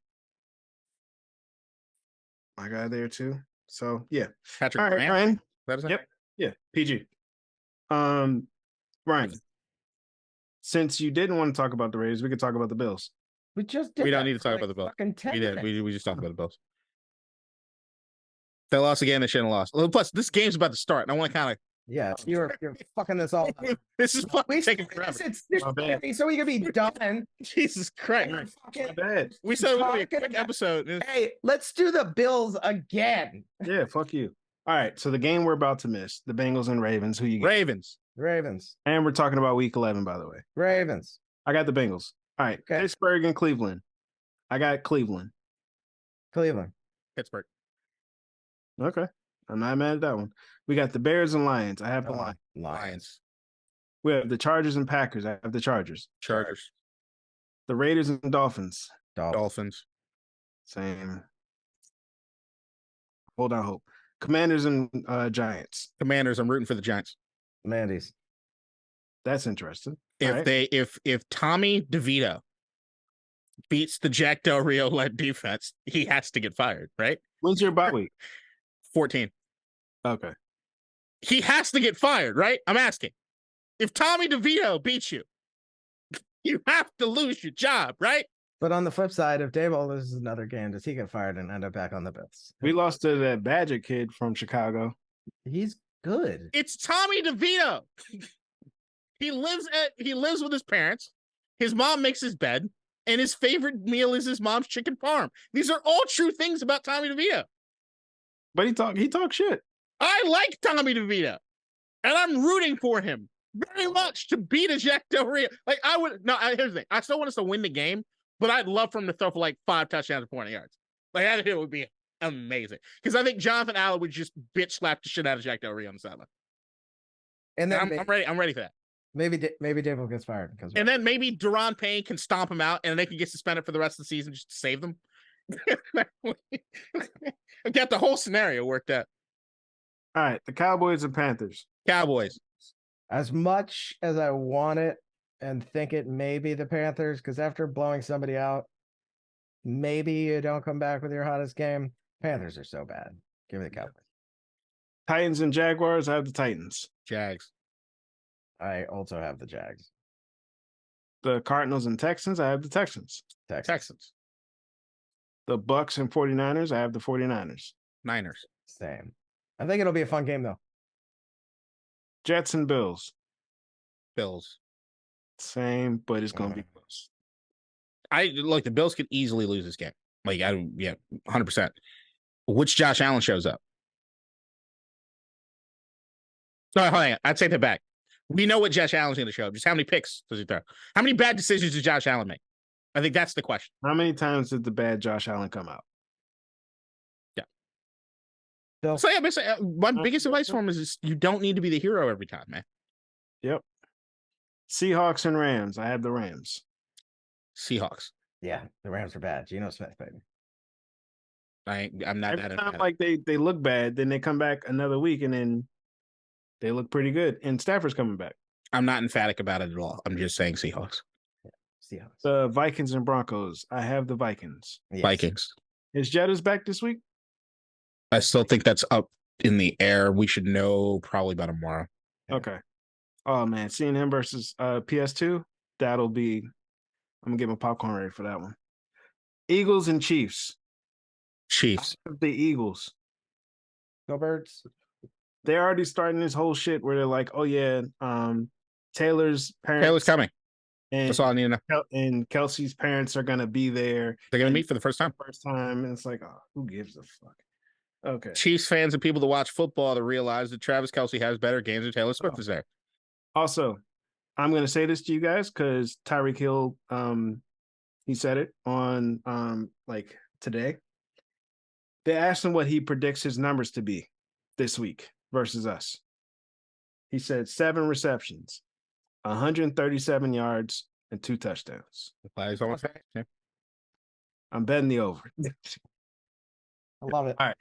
My guy there too. So yeah. Patrick all right, Graham? Ryan. Yep. Yeah. PG. Ryan. Since you didn't want to talk about the Raiders, we could talk about the Bills. We just did. We don't need to talk about the Bills. We did. We just talked about the Bills. They lost again. They shouldn't have lost. Plus, this game's about to start, and I want to kind of. Yeah, you're fucking this all up. This is fucking taking forever. So we can be done. Jesus Christ. My bad. We said it would be a quick episode. Hey, let's do the Bills again. Yeah, fuck you. All right, so the game we're about to miss, the Bengals and Ravens. Who you got? Ravens. And we're talking about week 11, by the way. Ravens. I got the Bengals. All right, okay. Pittsburgh and Cleveland. I got Cleveland. Pittsburgh. Okay. I'm not mad at that one. We got the Bears and Lions. I have the Lions. We have the Chargers and Packers. I have the Chargers. The Raiders and Dolphins. Dolphins. Same. Hold on, hope. Commanders and Giants. Commanders. I'm rooting for the Giants. Mandy's. That's interesting. If Tommy DeVito beats the Jack Del Rio led defense, he has to get fired, right? When's your bye week? 14. Okay. he has to get fired, right? I'm asking. If Tommy DeVito beats you, you have to lose your job, right? But on the flip side, if Daboll loses another game, does he get fired and end up back on the Bills? We lost to that Badger kid from Chicago. He's good. It's Tommy DeVito. He lives with his parents. His mom makes his bed, and his favorite meal is his mom's chicken parm. These are all true things about Tommy DeVito. But he talks shit. I like Tommy DeVito, and I'm rooting for him very much to beat a Jack Del Rio. Like here's the thing. I still want us to win the game, but I'd love for him to throw for like 5 touchdowns and 400 yards. Like I think it would be amazing. Because I think Jonathan Allen would just bitch slap the shit out of Jack Del Rio on the sideline. And then I'm ready for that. Maybe Daboll gets fired because and then maybe Deron Payne can stomp him out, and they can get suspended for the rest of the season just to save them. I got the whole scenario worked out. All right, the Cowboys and Panthers. Cowboys. As much as I want it and think it may be the Panthers, because after blowing somebody out, maybe you don't come back with your hottest game. Panthers are so bad. Give me the Cowboys. Titans and Jaguars. I have the Titans. Jags. I also have the Jags. The Cardinals and Texans. I have the Texans. Texans. The Bucks and 49ers. I have the 49ers. Niners. Same. I think it'll be a fun game, though. Jets and Bills. Bills. Same, but it's going to be close. The Bills could easily lose this game. 100%. Which Josh Allen shows up? Sorry, hold on. I'd take that back. We know what Josh Allen's going to show. Just how many picks does he throw? How many bad decisions does Josh Allen make? I think that's the question. How many times did the bad Josh Allen come out? Yeah. So my biggest advice for him is you don't need to be the hero every time, man. Yep. Seahawks and Rams. I have the Rams. Seahawks. Yeah, the Rams are bad. Geno Smith, baby. I'm not every time like they look bad, then they come back another week and then they look pretty good. And Stafford's coming back. I'm not emphatic about it at all. I'm just saying Seahawks. Yeah, Seahawks. The Vikings and Broncos. I have the Vikings. Yes. Vikings. Is Jettas back this week? I still think that's up in the air. We should know probably by tomorrow. Yeah. Okay. Oh man, seeing him versus PS2, that'll be. I'm gonna get my popcorn ready for that one. Eagles and Chiefs. Chiefs. The Eagles. Go Birds. They're already starting this whole shit where they're like, oh yeah, Taylor's parents. Taylor's coming. And, that's all I need to know. And Kelsey's parents are gonna be there. They're gonna meet for the first time. And it's like, oh, who gives a fuck? Okay. Chiefs fans and people that watch football to realize that Travis Kelce has better games than Taylor Swift is there. Also, I'm gonna say this to you guys because Tyreek Hill, he said it on like today. They asked him what he predicts his numbers to be this week versus us. He said 7 receptions, 137 yards, and 2 touchdowns. Yeah. I'm betting the over. I love it. All right.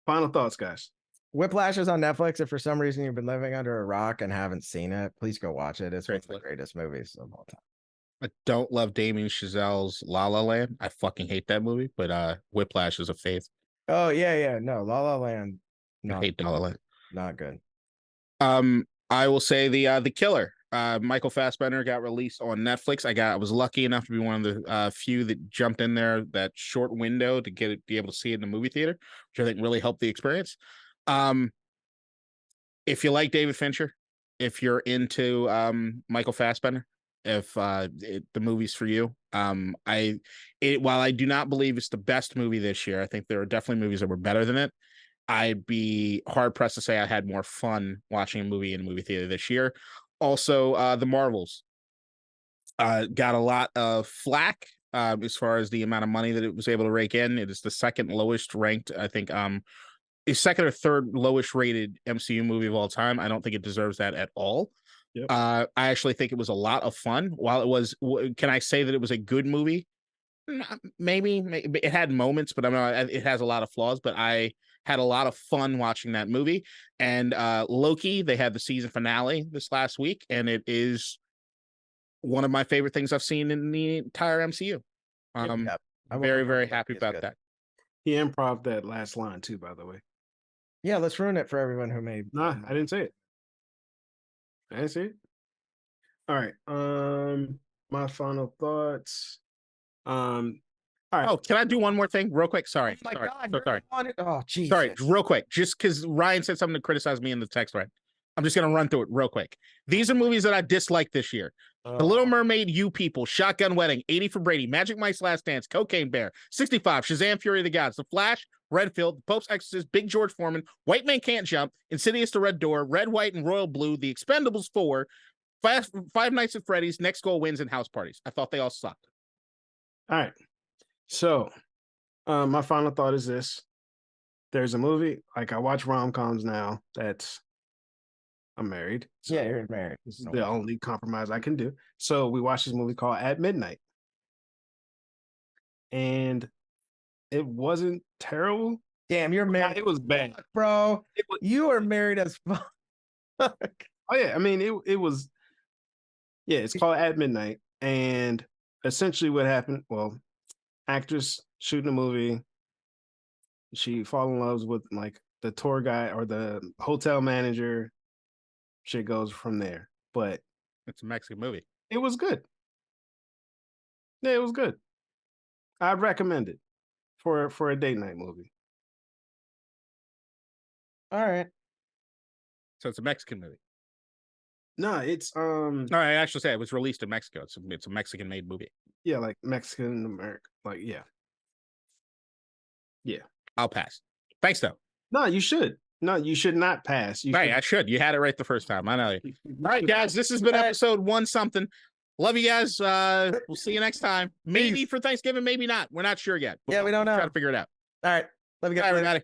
Final thoughts, guys. Whiplash is on Netflix. If for some reason you've been living under a rock and haven't seen it, please go watch it. It's one of the greatest movies of all time. I don't love Damien Chazelle's La La Land. I fucking hate that movie, but Whiplash is a faith. Oh, yeah. No, La La Land. I hate La La Land. Not good. I will say the Killer. Michael Fassbender got released on Netflix. I was lucky enough to be one of the few that jumped in there that short window to be able to see it in the movie theater, which I think really helped the experience. If you like David Fincher, if you're into Michael Fassbender, if the movie's for you, while I do not believe it's the best movie this year, I think there are definitely movies that were better than it. I'd be hard pressed to say I had more fun watching a movie in a movie theater this year. Also, The Marvels got a lot of flack as far as the amount of money that it was able to rake in. It is the second lowest ranked, I think, is second or third lowest rated MCU movie of all time. I don't think it deserves that at all. Yep. I actually think it was a lot of fun. While it was, can I say that it was a good movie? Maybe it had moments, but it has a lot of flaws. But I had a lot of fun watching that movie. And Loki, they had the season finale this last week, and it is one of my favorite things I've seen in the entire MCU. I'm very, very happy about that. He improv that last line too, by the way. Yeah, let's ruin it for everyone who may. Nah, I didn't say it. I didn't say it. All right. My final thoughts. All right. Oh, can I do one more thing real quick? Sorry. Oh my sorry. God. So sorry. Oh, Jesus. Sorry, real quick. Just because Ryan said something to criticize me in the text thread. I'm just going to run through it real quick. These are movies that I disliked this year. The Little Mermaid, You People, Shotgun Wedding, 80 for Brady, Magic Mike's Last Dance, Cocaine Bear, 65, Shazam! Fury of the Gods, The Flash, Redfield, The Pope's Exorcist, Big George Foreman, White Man Can't Jump, Insidious The Red Door, Red, White, and Royal Blue, The Expendables 4, Five Nights at Freddy's, Next Goal Wins, and House Parties. I thought they all sucked. All right. So, my final thought is this. There's a movie, like I watch rom-coms now I'm married. So yeah, you're married. This is the only compromise I can do. So we watched this movie called At Midnight. And it wasn't terrible. Damn, you're married. It was bad. Bro, you are married as fuck. Oh, yeah. I mean, it was, yeah, it's called At Midnight. And essentially what happened, well, actress shooting a movie, she fall in love with like the tour guide or the hotel manager. Shit goes from there. But it's a Mexican movie. It was good. Yeah, it was good. I'd recommend it for a date night movie. All right. So it's a Mexican movie. No, it's No, I actually say it was released in Mexico. It's a Mexican made movie. Yeah, like Mexican American. Like, yeah. Yeah. I'll pass. Thanks though. No, you should. No, you should not pass. I should. You had it right the first time. I know you. All right, guys. This has been episode 1 something. Love you guys. We'll see you next time. Maybe for Thanksgiving, maybe not. We're not sure yet. Yeah, we don't know. Try to figure it out. All right. Love you guys. Bye, everybody.